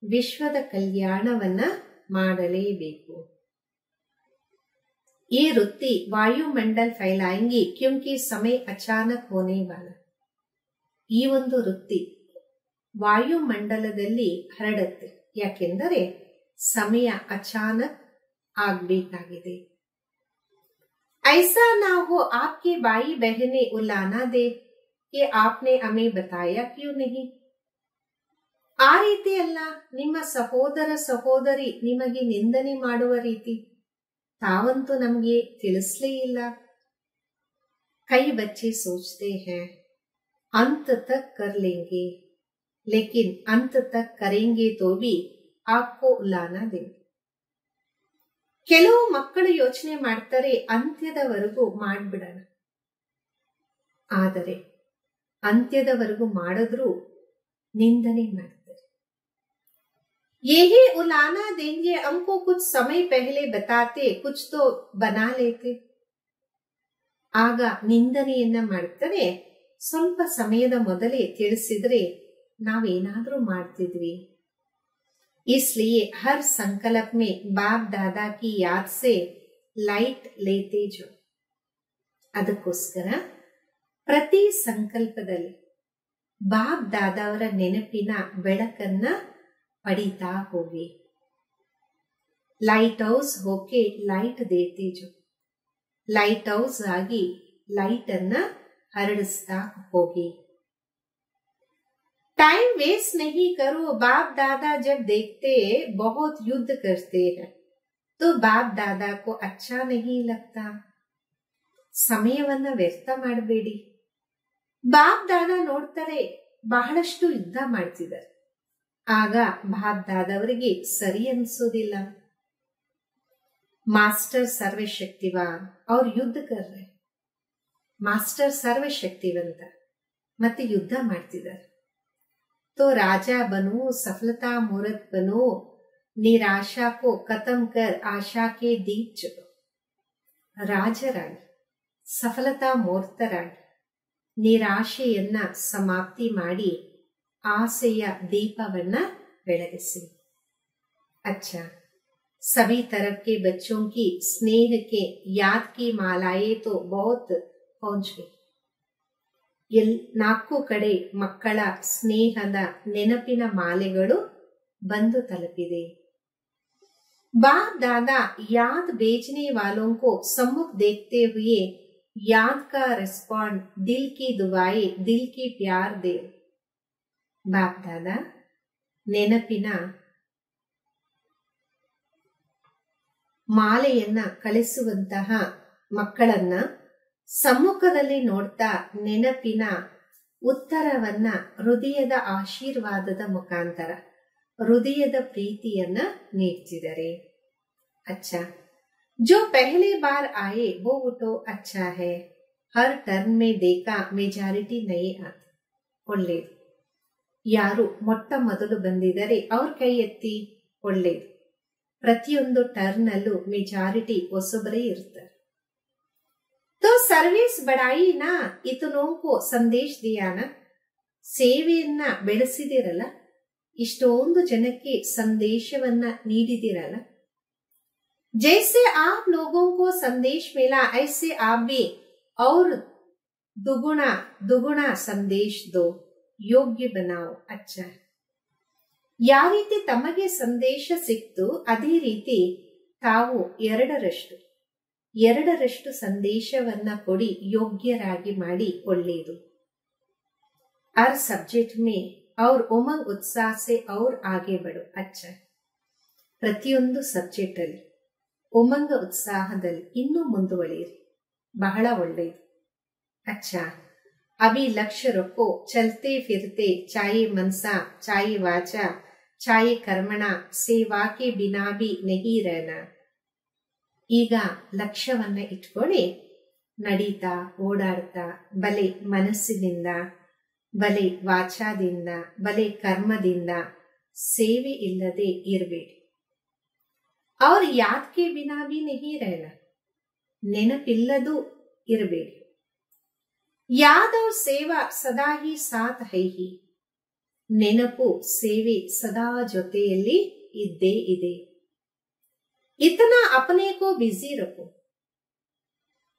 ವಿಶ್ವದ ಕಲ್ಯಾಣವನ್ನ ಮಾಡಲೇಬೇಕು. ये वृत्ति वायुमंडल फैलाएंगी, क्योंकि समय अचानक होने वाला. ಈ ಒಂದು ವೃತ್ತಿ ವಾಯುಮಂಡಲದಲ್ಲಿ ಹರಡುತ್ತೆ, ಯಾಕೆಂದರೆ ಸಮಯ ಅಚಾನಕ್ ಆಗ್ಬೇಕಾಗಿದೆ. ऐसा ना हो आपके भाई बहने उलाना दे कि आपने हमें बताया क्यों नहीं. ಆ ರೀತಿ ಅಲ್ಲ, ನಿಮ್ಮ ಸಹೋದರ ಸಹೋದರಿ ನಿಮಗೆ ನಿಂದನೆ ಮಾಡುವ ರೀತಿ. ತಾವಂತೂ ನಮಗೆ ತಿಳಿಸ್ಲೇ ಇಲ್ಲ. ಕೈ ಬಚ್ಚೆ ಸೋಚ್ತೆ हैं अंत तक कर लेंगे लेकिन अंत तक करेंगे तो भी आपको उलाना देंगे. ಕೆಲವು ಮಕ್ಕಳು ಯೋಚನೆ ಮಾಡ್ತಾರೆ, ಅಂತ್ಯದವರೆಗೂ ಮಾಡ್ಬಿಡೋಣ. ಆದರೆ ಅಂತ್ಯದವರೆಗೂ ಮಾಡಿದ್ರೂ ನಿಂದನೆ ಮಾಡ್ತಾರೆ. यही उलाना देंगे, हमको कुछ समय पहले बताते कुछ तो बना लेते. ಆಗ ನಿಂದನೆಯನ್ನ ಮಾಡ್ತಾರೆ, ಸ್ವಲ್ಪ ಸಮಯದ ಮೊದಲೇ ತಿಳಿಸಿದ್ರೆ ನಾವೇನಾದ್ರೂ ಮಾಡ್ತಿದ್ವಿ. इसलिए हर संकल्प में बाप दादा की याद से लाइट लेते जो. ಅದಕ್ಕೋಸ್ಕರ ಪ್ರತಿ ಸಂಕಲ್ಪದಲ್ಲಿ ಬಾಪ್ ದಾದಾವರ ನೆನಪಿನ ಬೆಳಕನ್ನ ಪಡಿತಾ ಹೋಗಿ. ಲೈಟ್ ಹೌಸ್ ಹೋಕೆ ಲೈಟ್ ದೇತೆ ಜೋ. ಲೈಟ್ ಹೌಸ್ ಆಗಿ ಲೈಟ್ ಅನ್ನ ಹರಡಿಸ್ತಾ ಹೋಗಿ. टाइम वेस्ट नहीं करो. बाप दादा जब देखते बहुत युद्ध करते हैं तो बाप दादा को अच्छा नहीं लगता. ಸಮಯವನ್ನ ವ್ಯರ್ಥ ಮಾಡಬೇಡಿ. ಬಾಪ್ ದಾದಾ ನೋಡ್ತಾರೆ ಬಹಳಷ್ಟು ಯುದ್ಧ ಮಾಡ್ತಿದ್ದಾರೆ. ಆಗ ಬಾಪ್ ದಾದವರಿಗೆ ಸರಿ ಅನ್ಸೋದಿಲ್ಲ. ಮಾಸ್ಟರ್ ಸರ್ವಶಕ್ತಿವಾನ್ ಅವ್ರ ಯುದ್ಧ ಕರ್ರೆ. ಮಾಸ್ಟರ್ ಸರ್ವಶಕ್ತಿವಂತ ಮತ್ತೆ ಯುದ್ಧ ಮಾಡ್ತಿದ್ದಾರೆ. तो राजा बनो, सफलता मूर्त बनो, निराशा को खत्म कर आशा के दीप जलो. ರಾಜರಾಗಿ, ಸಫಲತಾ ಮೂರ್ತರಾಗಿ, ನಿರಾಶೆಯನ್ನ ಸಮಾಪ್ತಿ ಮಾಡಿ ಆಸೆಯ ದೀಪವನ್ನ ಬೆಳಗಿಸಿ. अच्छा, सभी तरफ के बच्चों की स्नेह के याद की मालाएं तो बहुत पहुंच गई. ನಾಲ್ಕು ಕಡೆ ಮಕ್ಕಳ ಸ್ನೇಹದ ನೆನಪಿನ ಮಾಲೆಗಳು ಬಂದು ತಲುಪಿದೆ. बाप दादा याद भेजने वालों को सम्मुख देखते हुए याद का रिस्पॉन्ड, दिल की दुआएं, दिल की प्यार दे. बाप दादा ನೆನಪಿನ ಮಾಲೆಯನ್ನ ಕಳಿಸುವಂತಹ ಮಕ್ಕಳನ್ನ ಸಮ್ಮುಖದಲ್ಲಿ ನೋಡ್ತಾ ನೆನಪಿನ ಉತ್ತರವನ್ನ ಹೃದಯದ ಆಶೀರ್ವಾದದ ಮುಖಾಂತರ ಹೃದಯದ ಪ್ರೀತಿಯನ್ನ ನೀಡ್ತಿದ್ದಾರೆ. अच्छा, जो पहली बार आए वो तो अच्छा है. हर टर्न में देखा मेजॉरिटी नहीं आती. ಒಳ್ಳೆಯದು. ಯಾರು ಮೊಟ್ಟ ಮೊದಲು ಬಂದಿದ್ದಾರೆ ಅವ್ರ ಕೈ ಎತ್ತಿ. ಒಳ್ಳೆಯದು. ಪ್ರತಿಯೊಂದು ಟರ್ನ್ ಅಲ್ಲೂ ಮೆಜಾರಿಟಿ ಹೊಸಬರೇ ಇರ್ತಾರೆ. तो ಸರ್ವಿಸ್ ಬಡಾಯಿ ನಾ ಇತನೋ ಕೋ ಸಂದೇಶ ದಿಯಾನ. ಸೇವೆಯನ್ನ ಬೆಳೆಸಿದಿರಲ್ಲ, ಇಷ್ಟೊಂದು ಜನಕ್ಕೆ ಸಂದೇಶವನ್ನ ನೀಡಿದಿರಲ್ಲ. जैसे आप लोगों को संदेश मिला ऐसे आप भी और दुगुना संदेश दो, योग्य बनाओ. अच्छा, ಯಾವ ರೀತಿ ತಮಗೆ ಸಂದೇಶ ಸಿಕ್ತು ಅದೇ ರೀತಿ ತಾವು ಎರಡರಷ್ಟು ಸಂದೇಶವನ್ನ ಕೊಡಿ, ಯೋಗ್ಯರಾಗಿ ಮಾಡಿ. ಒಳ್ಳೆಯದು. हर सब्जेक्ट में और उमंग उत्साह से और आगे बढ़ो. अच्छा, ಪ್ರತಿಯೊಂದು ಸಬ್ಜೆಕ್ಟ್ ಅಲ್ಲಿ ಉಮಂಗ ಉತ್ಸಾಹದಲ್ಲಿ ಇನ್ನೂ ಮುಂದುವರಿಯಿರಿ. ಬಹಳ ಒಳ್ಳೆಯದು. अच्छा, अभी लक्ष्य रखो. चलते फिरते चाहे मनसा चाहे वाचा चाहे कर्मणा सेवा के बिना भी नहीं रहना. ಈಗ ಲಕ್ಷ್ಯವನ್ನ ಇಟ್ಕೊಳ್ಳಿ. ನಡೀತಾ ಓಡಾಡ್ತಾ ಬಲೆ ಮನಸ್ಸಿನಿಂದ, ಬಲೆ ವಾಚಾದಿಂದ, ಬಲೆ ಕರ್ಮದಿಂದ ಸೇವೆ ಇಲ್ಲದೆ ಇರಬೇಡಿ. ಅವ್ರ ಯಾದ್ಕೆ ಬಿನಾ ಬಿ ನಹಿ ರಹನ, ನೆನಪಿಲ್ಲದು ಇರಬೇಡಿ. ಯಾದ್ ಅವ್ರ ಸೇವಾ ಸದಾ ಹಿ ಸಾಥ್ ಹೈ ಹಿ. ನೆನಪು ಸೇವೆ ಸದಾ ಜೊತೆಯಲ್ಲಿ ಇದ್ದೇ ಇದೆ. इतना अपने को बिजी रखो.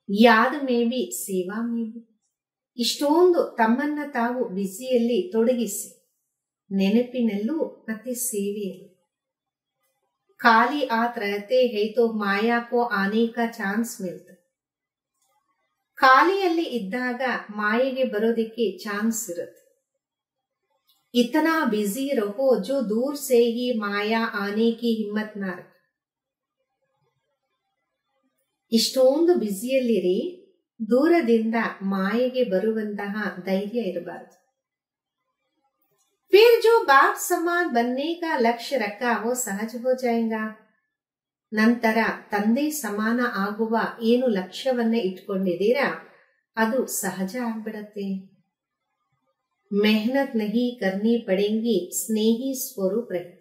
याद में भी सेवा में भी. ಇಷ್ಟೊಂದು ತಮ್ಮನ್ನ ತಾವು ಬಿಸಿಯಲ್ಲಿ ತೊಡಗಿಸಿ, ನೆನಪಿನಲ್ಲೂ ಮತ್ತೆ ಸೇವೆಯಲ್ಲೂ. खाली हाथ रहते हैं तो माया को आने का ಚಾನ್ಸ್ मिलता. ಖಾಲಿಯಲ್ಲಿ ಇದ್ದಾಗ ಮಾಯೆಗೆ ಬರೋದಿಕ್ಕೆ ಚಾನ್ಸ್ ಇರುತ್ತೆ. इतना बिजी रहो जो दूर से ही माया आने की हिम्मत ना रखे. ಇಷ್ಟೊಂದು ಬ್ಯುಸಿಯಲ್ಲಿರಿ, ದೂರದಿಂದ ಮಾಯೆಗೆ ಬರುವಂತಹ ಧೈರ್ಯ ಇರಬಾರದು. फिर जो बाप समान बनने का लक्ष्य रखा वो सहज हो जाएगा. ನಂತರ ತಂದೆ ಸಮಾನ ಆಗುವ ಏನು ಲಕ್ಷ್ಯವನ್ನ ಇಟ್ಕೊಂಡಿದ್ದೀರಾ ಅದು ಸಹಜ ಆಗ್ಬಿಡತ್ತೆ. ಮೆಹನತ್ ನಹಿ ಕರ್ನಿ ಪಡೆಂಗಿ ಸ್ನೇಹಿ ಸ್ವರೂಪ ರಹಿ.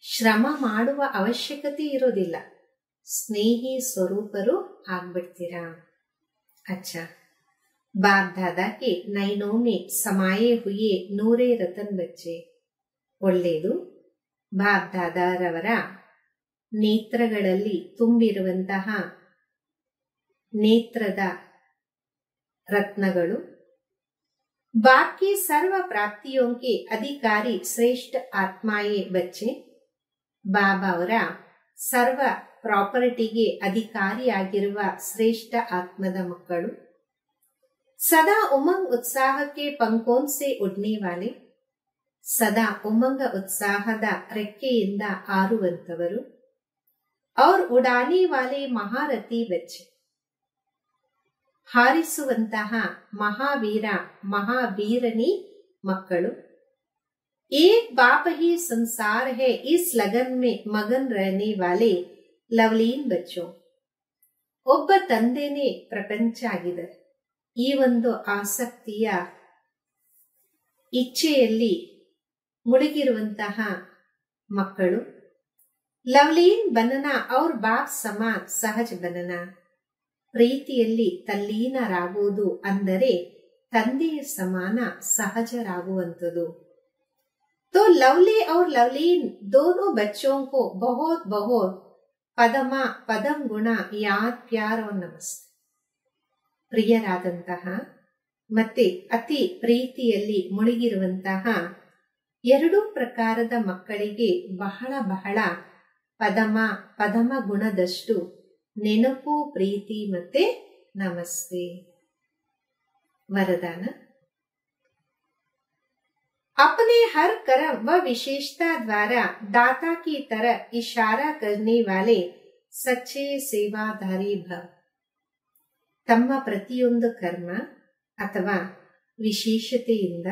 ಶ್ರಮ ಮಾಡುವ ಅವಶ್ಯಕತೆ ಇರೋದಿಲ್ಲ, ಸ್ನೇಹಿ ಸ್ವರೂಪರು ಆಗ್ಬಿಡ್ತೀರಾ. अच्छा, बाप दादा के नैनों में समाये हुए नूरे रतन बच्चे. ಒಳ್ಳೆಯದು. ಬಾಪ್ ದಾದಾರವರ ನೇತ್ರಗಳಲ್ಲಿ ತುಂಬಿರುವಂತಹ ನೇತ್ರದ ರತ್ನಗಳು. बाप की सर्व प्राप्तियों के अधिकारी श्रेष्ठ आत्माए बच्चे. ಬಾಬಾ ಅವರ ಸರ್ವ ಪ್ರಾಪರ್ಟಿಗೆ ಅಧಿಕಾರಿಯಾಗಿರುವ ಶ್ರೇಷ್ಠ ಆತ್ಮದ ಮಕ್ಕಳು. ಸದಾ ಉಮಂಗ್ ಉತ್ಸಾಹಕ್ಕೆ ಪಂಕೋನ್ ಸೆ ಉಡ್ನೆ ವಾಲೆ. ಸದಾ ಉಮಂಗ ಉತ್ಸಾಹದ ರೆಕ್ಕೆಯಿಂದ ಆರುವಂತವರು. ಔರ್ ಉಡಾನೆ ವಾಲೆ ಮಹಾರಥಿ ಬಚ್ಚೆ. ಹಾರಿಸುವಂತಹ ಮಹಾವೀರ ಮಹಾವೀರನಿ ಮಕ್ಕಳು. एक बाप ही संसार है, इस लगन में मगन रहने वाले ಲವ್ಲೀನ್ ಬಚ್ಚೋ. ಒಬ್ಬ ತಂದೆನೇ ಪ್ರಪಂಚ ಆಗಿದೆ. ಈ ಒಂದು ಆಸಕ್ತಿಯ ಇಚ್ಛೆಯಲ್ಲಿ ಮುಳುಗಿರುವಂತಹ ಮಕ್ಕಳು. ಲವ್ಲೀನ್ ಬನನ ಔರ್ ಬಾಪ್ ಸಮಾನ್ ಸಹಜ ಬನನ. ಪ್ರೀತಿಯಲ್ಲಿ ತಲ್ಲೀನರಾಗುವುದು ಅಂದರೆ ತಂದೆಯ ಸಮಾನ ಸಹಜರಾಗುವಂಥದ್ದು. तो लवली और लवलीन दोनों बच्चों को बहुत बहुत ಪದಮ ಪದಂ ಗುಣ ಯಾದ್ ಪ್ಯಾರ್ और ನಮಸ್ತೆ. ಪ್ರಿಯರಾದಂತಹ ಮತ್ತೆ ಅತಿ ಪ್ರೀತಿಯಲ್ಲಿ ಮುಳುಗಿರುವಂತಹ ಎರಡೂ ಪ್ರಕಾರದ ಮಕ್ಕಳಿಗೆ ಬಹಳ ಬಹಳ ಪದಮ ಗುಣದಷ್ಟು ನೆನಪು, ಪ್ರೀತಿ ಮತ್ತೆ ನಮಸ್ತೆ. ವರದಾನ. अपने हर कर्म व विशेषता द्वारा दाता की तरह इशारा करने वाले सच्चे सेवाधारी भव. ತಮ್ಮ ಪ್ರತಿಯೊಂದು ಕರ್ಮ ಅಥವಾ ವಿಶೇಷತೆಯಿಂದ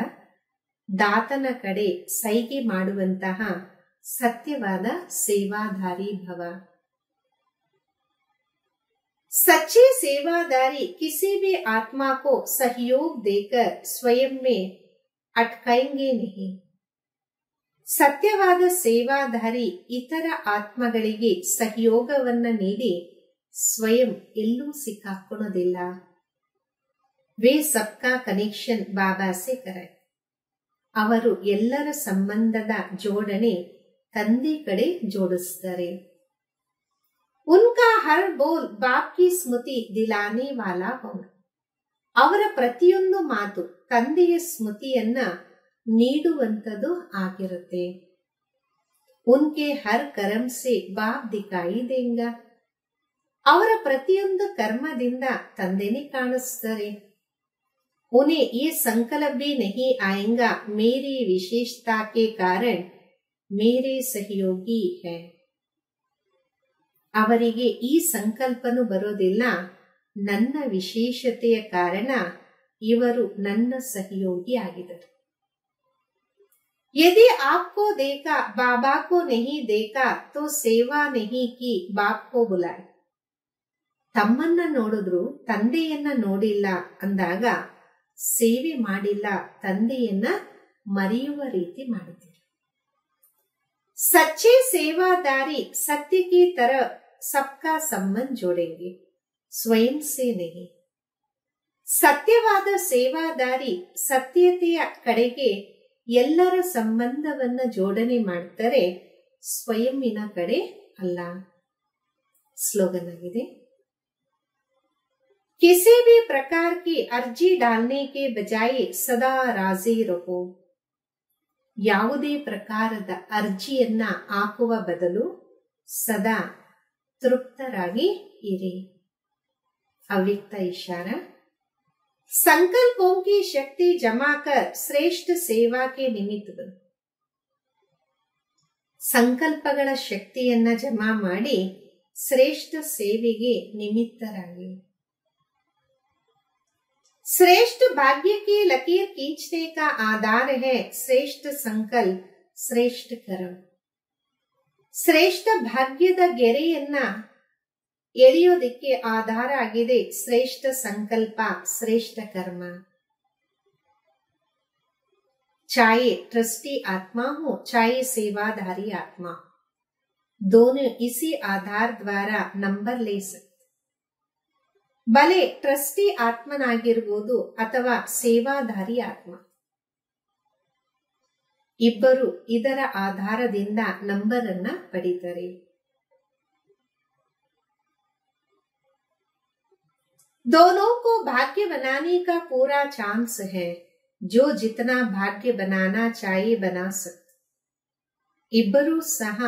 ದಾತನ ಕಡೆ ಸೈಗೆ ಮಾಡುವಂತಹ ಸತ್ಯವಾದ ಸೇವಾಧಾರಿ ಭವ. सच्चे सेवादारी किसी भी आत्मा को सहयोग देकर स्वयं में ಅಟ್ಕೈಂಗೆ ನಹಿ. ಸತ್ಯವಾದ ಸೇವಾಧಾರಿ ಇತರ ಆತ್ಮಗಳಿಗೆ ಸಹಯೋಗವನ್ನ ನೀಡಿ ಸ್ವಯಂ ಎಲ್ಲೂ ಸಿಕ್ಕಾಕೊಳ್ಳೋದಿಲ್ಲ. ವೇ ಸಬ್ಕಾ ಕನೆಕ್ಷನ್ ಬಾಬಾ ಸೆ ಕರೆ. ಅವರು ಎಲ್ಲರ ಸಂಬಂಧದ ಜೋಡಣೆ ತಂದೆ ಕಡೆ ಜೋಡಿಸ್ತಾರೆ. ಉನ್ಕಾ ಹರ್ ಬೋಲ್ ಬಾಪ್ ಕಿ ಸ್ಮೃತಿ ದಿಲಾನೆ ವಾಲಾ ಹೋ. ಅವರ ಪ್ರತಿಯೊಂದು ಮಾತು ತಂದೆಯ ಸ್ಮೃತಿಯನ್ನ ನೀಡುವಂಥದ್ದು ಆಗಿರುತ್ತೆ. ಉನ್ಕೆ ಹರ್ ಕರ್ಮ ಸೆ ಬಾಪ್ ದಿಕಾಯಿ ದೇಂಗ. ಅವರ ಪ್ರತಿಯೊಂದು ಕರ್ಮದಿಂದ ತಂದೆನೇ ಕಾಣಿಸ್ತಾರೆ. ಉನ್ಹೆ ಯೇ ಸಂಕಲ್ಪ ಭಿ ನಹಿ ಆಯೇಂಗಾ ಮೇರಿ ವಿಶೇಷತಾ ಕೆ ಕಾರಣ ಮೇರೆ ಸಹಯೋಗಿ ಹೈ. ಅವರಿಗೆ ಈ ಸಂಕಲ್ಪನು ಬರೋದಿಲ್ಲ, ನನ್ನ ವಿಶೇಷತೆಯ ಕಾರಣ ಇವರು ನನ್ನ ಸಹಯೋಗಿ ಆಗಿದರು. यदि आपको देखा बाबा को नहीं देखा तो सेवा नहीं की बाप को बुलाए. ತಮ್ಮನ್ನ ನೋಡಿದ್ರು ತಂದೆಯನ್ನ ನೋಡಿಲ್ಲ ಅಂದಾಗ ಸೇವೆ ಮಾಡಿಲ್ಲ, ತಂದೆಯನ್ನ ಮರೆಯುವ ರೀತಿ ಮಾಡಿದ್ದೀರಿ. ಸಚ್ಚೆ ಸೇವಾದಾರಿ ಸತ್ಯ ಕಿ ತರ ಸಬ್ಕಾ ಸಂಬಂಧ ಜೋಡೆಂಗೆ, ಸ್ವಯಂ ಸೇ ನಹಿ. ಸತ್ಯವಾದ ಸೇವಾದಾರಿ ಸತ್ಯತೆಯ ಕಡೆಗೆ ಎಲ್ಲರ ಸಂಬಂಧವನ್ನ ಜೋಡಣೆ ಮಾಡ್ತಾರೆ, ಸ್ವಯಂನ ಕಡೆ ಅಲ್ಲ. ಸ್ಲೋಗನ್ ಆಗಿದೆ. किसी भी प्रकार की अर्जी डालने के बजाय सदा राजी रहो. ಯಾವುದೇ ಪ್ರಕಾರದ ಅರ್ಜಿಯನ್ನ ಹಾಕುವ ಬದಲು सदा तृप्तरागी इरी। अव्यक्त इशारा। संकल्पों की शक्ति जमा कर श्रेष्ठ सेवा के निमित्त बनो। ಸಂಕಲ್ಪಗಳ ಶಕ್ತಿಯನ್ನ ಜಮಾ ಮಾಡಿ ಶ್ರೇಷ್ಠ ಸೇವೆಗೆ ನಿಮಿತ್ತರಾಗಿ। श्रेष्ठ भाग्य की लकीर खींचने का आधार है श्रेष्ठ संकल्प, श्रेष्ठ कर्म। ಶ್ರೇಷ್ಠ ಭಾಗ್ಯದ ಗೆರೆಯನ್ನ ಎಳೆಯೋದಕ್ಕೆ ಆಧಾರ ಆಗಿದೆ ಶ್ರೇಷ್ಠ ಸಂಕಲ್ಪ, ಶ್ರೇಷ್ಠ ಕರ್ಮ। चाहे ट्रस्टी आत्मा हो, चाहे सेवाधारी आत्मा, दोनों इसी आधार द्वारा नंबर ले सकते। भले ट्रस्टी ಆತ್ಮನಾಗಿರಬಹುದು ಅಥವಾ ಸೇವಾಧಾರಿ ಆತ್ಮ, ಇಬ್ಬರು ಇದರ ಆಧಾರದಿಂದ ನಂಬರ್ ಅನ್ನ ಪಡೆಯುತ್ತಾರೆ। दोनों को भाग्य बनाने का पूरा चांस है। जो जितना भाग्य बनाना चाहिए बना सकते। ಇಬ್ಬರೂ ಸಹ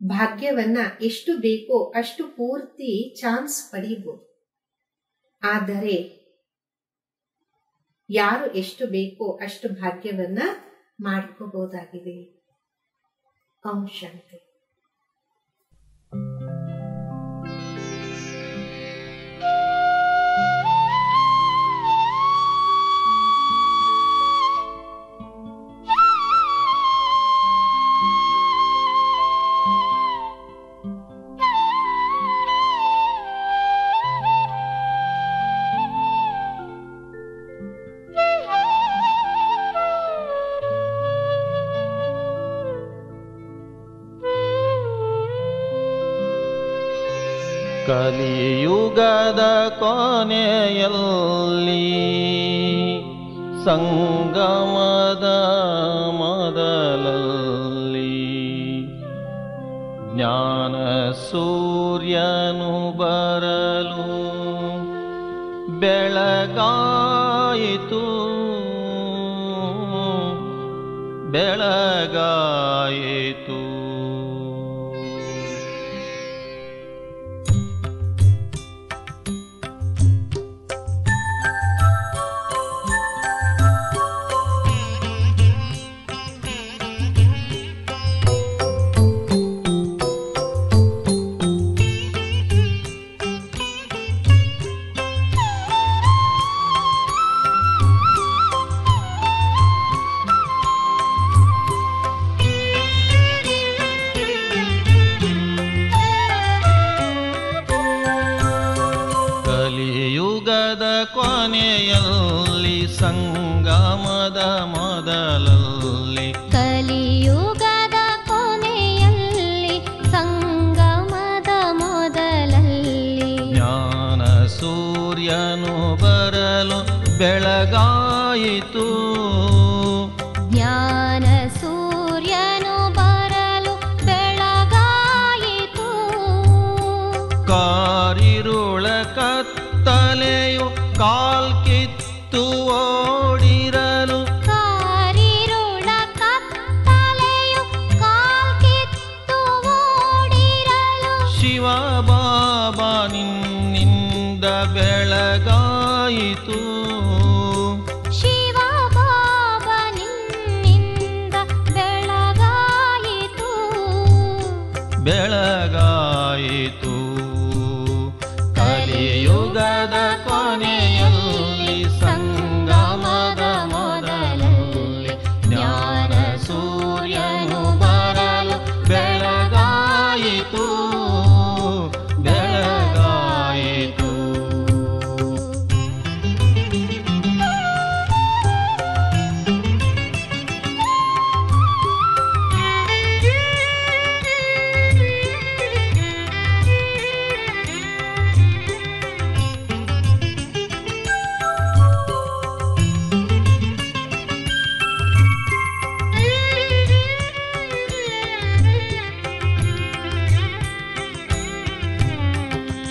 ಭಾಗ್ಯವನ್ನ ಎಷ್ಟು ಬೇಕೋ ಅಷ್ಟು ಪೂರ್ತಿ ಚಾನ್ಸ್ ಪಡೆಯಬಹುದು। ಆದರೆ ಯಾರು ಎಷ್ಟು ಬೇಕೋ ಅಷ್ಟು ಭಾಗ್ಯವನ್ನ ಮಾಡ್ಕೋಬಹುದಾಗಿದೆ। ಓಂ ಶಾಂತಿ। ಕಲಿಯುಗದ ಕೊನೆಯಲ್ಲಿ ಸಂಗಮದ ಮೊದಲಲ್ಲಿ ಜ್ಞಾನ ಸೂರ್ಯನು ಬರಲು ಬೆಳಗಾಯಿತು ಬೆಳಗಾಯಿತು। ಕೊನೆಯಲ್ಲಿ ಸಂಗಮದ ಮೊದಲಲ್ಲಿ ಕಲಿಯುಗದ ಕೊನೆಯಲ್ಲಿ ಸಂಗಮದ ಮೊದಲಲ್ಲಿ ಜ್ಞಾನ ಸೂರ್ಯನು ಬರಲು ಬೆಳಗಾಯಿತು ಜ್ಞಾನ ಸೂರ್ಯನು ಬರಲು ಬೆಳಗಾಯಿತು ಕಾರಿರುಳ ಕತ್ತಲೆಯು ಕಾಲ್ಕಿತ್ತು ಓಡಿರಲು ಕಾರಿರುಳ ಕತ್ತಲೆಯು ಕಾಲ್ಕಿತ್ತು ಓಡಿರಲು ಶಿವ ಬಾಬಾ ನಿನ್ನಿಂದ ಬೆಳಗಾಯಿತು ಶಿವ ಬಾಬಾ ನಿನ್ನಿಂದ ಬೆಳಗಾಯಿತು ಬೆಳಗಾಯಿತು ಕಲಿಯುಗದ ಕೊನೆಯಲ್ಲಿ ಸಂಗಮದ ಮೊದಲಲ್ಲಿ ಜ್ಞಾನ ಸೂರ್ಯನು ಬರಲು ಬೆಳಗಾಯಿತು ಬೆಳಗಾಯಿತು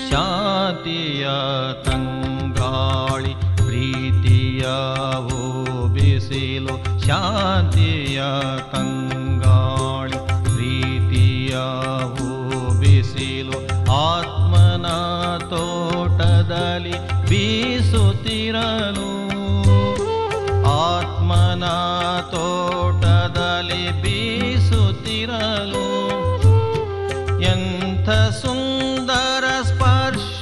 ಶಾಂತಿಯ ತಂಗಾಳಿ ಪ್ರೀತಿಯ ಓ ಬಿಸಿಲು ಶಾಂತಿಯ ತಂಗಾಳಿ ಪ್ರೀತಿಯ ತೋಟದಲ್ಲಿ ಬೀಸುತ್ತಿರಲು, ಆತ್ಮನ ತೋಟದಲ್ಲಿ ಬೀಸುತ್ತಿರಲು, ಎಂಥ ಸುಂದರ ಸ್ಪರ್ಶ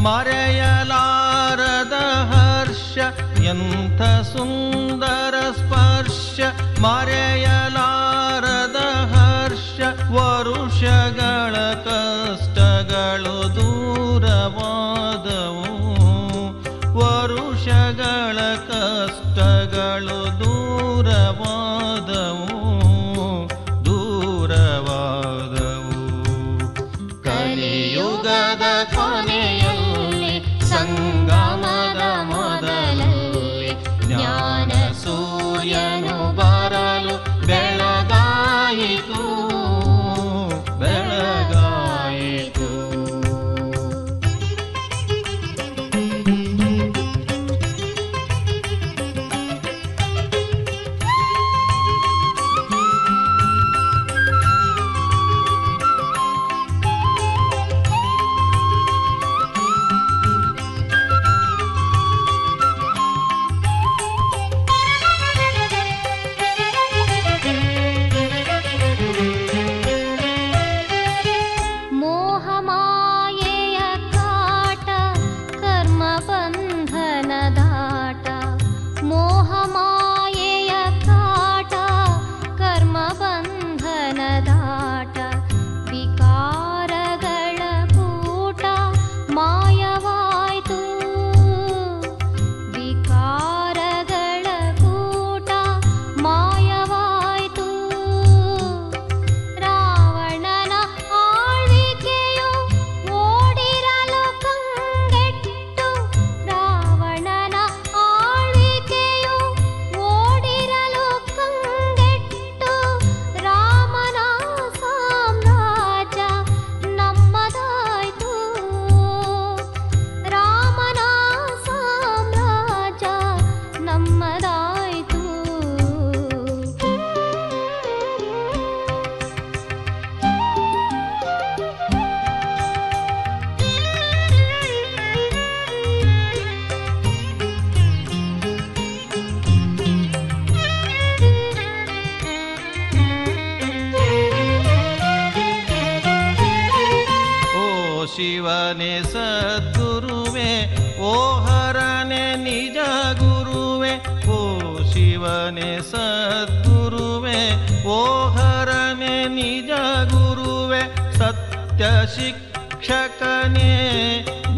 ಮರೆಯಲಾರದ ಹರ್ಷ, ಎಂಥ ಸುಂದರ ಸ್ಪರ್ಶ ಮರೆಯಲಾರದ ಹರ್ಷ, ವರುಷಗಳ ಕಷ್ಟಗಳು ದೂರವಾದವು, ವರುಷಗಳ ಕಷ್ಟಗಳು ದೂರವಾದವು, ದೂರವಾದವು. ಕಲಿಯುಗದ ಕೊನೆಯಲ್ಲಿ ಸಂಗಮದ ಮೊದಲಲ್ಲಿ ಜ್ಞಾನ ಸೂರ್ಯನು ಬರಲು ಬೆಳಗಾಯಿತು, ಬೆಳಗಾಯಿತು. ಮೋಹಮಾಯೆಯ ಕಾಟ ಕರ್ಮ ಬಂಧನದಾಟ, ಮೋಹಮಾಯೆಯ ಕಾಟ ಕರ್ಮ ಬಂಧನದಾಟ, ವಿಕಾರಗಳ ಕೂಟ ಮಾಯವಾಯ್ತು, ವಿಕಾರಗಳ ಕೂಟ ಮಾಯವಾಯ್ತು. ರಾವಣನ ಆಳ್ವಿಕೆಯು ಓಡಿರಲು ಕಂಗೆಟ್ಟು, ರಾವಣನ ಆಳ್ವಿಕೆಯು ಓಡಿರಲು ಕಂಗೆಟ್ಟು, ರಾಮನ ಸಾಮ್ರಾಜ್ಯ ನಮ್ಮದಾಯ್ತು, ರಾಮನ ಸಾಮ್ರಾಜ್ಯ ನಮ್ಮದಾಯ್ತು. ಓ ಶಿವನೇ ಸದ್ಗುರುವೆ, ಓ ಹರನೆ ನಿಜ ಗುರುವೆ, ಓ ಶಿವನೇ ಸದ್ಗುರುವೆ, ಓ ಹರನೆ ನಿಜ ಗುರುವೆ, ಸತ್ಯ ಶಿಕ್ಷಕನೇ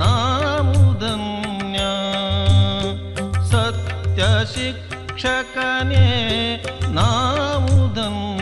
ನಾಮುಧನ್ಯ, ಸತ್ಯ ಶಿಕ್ಷಕನೇ ನಾಮುಧನ್ಯ.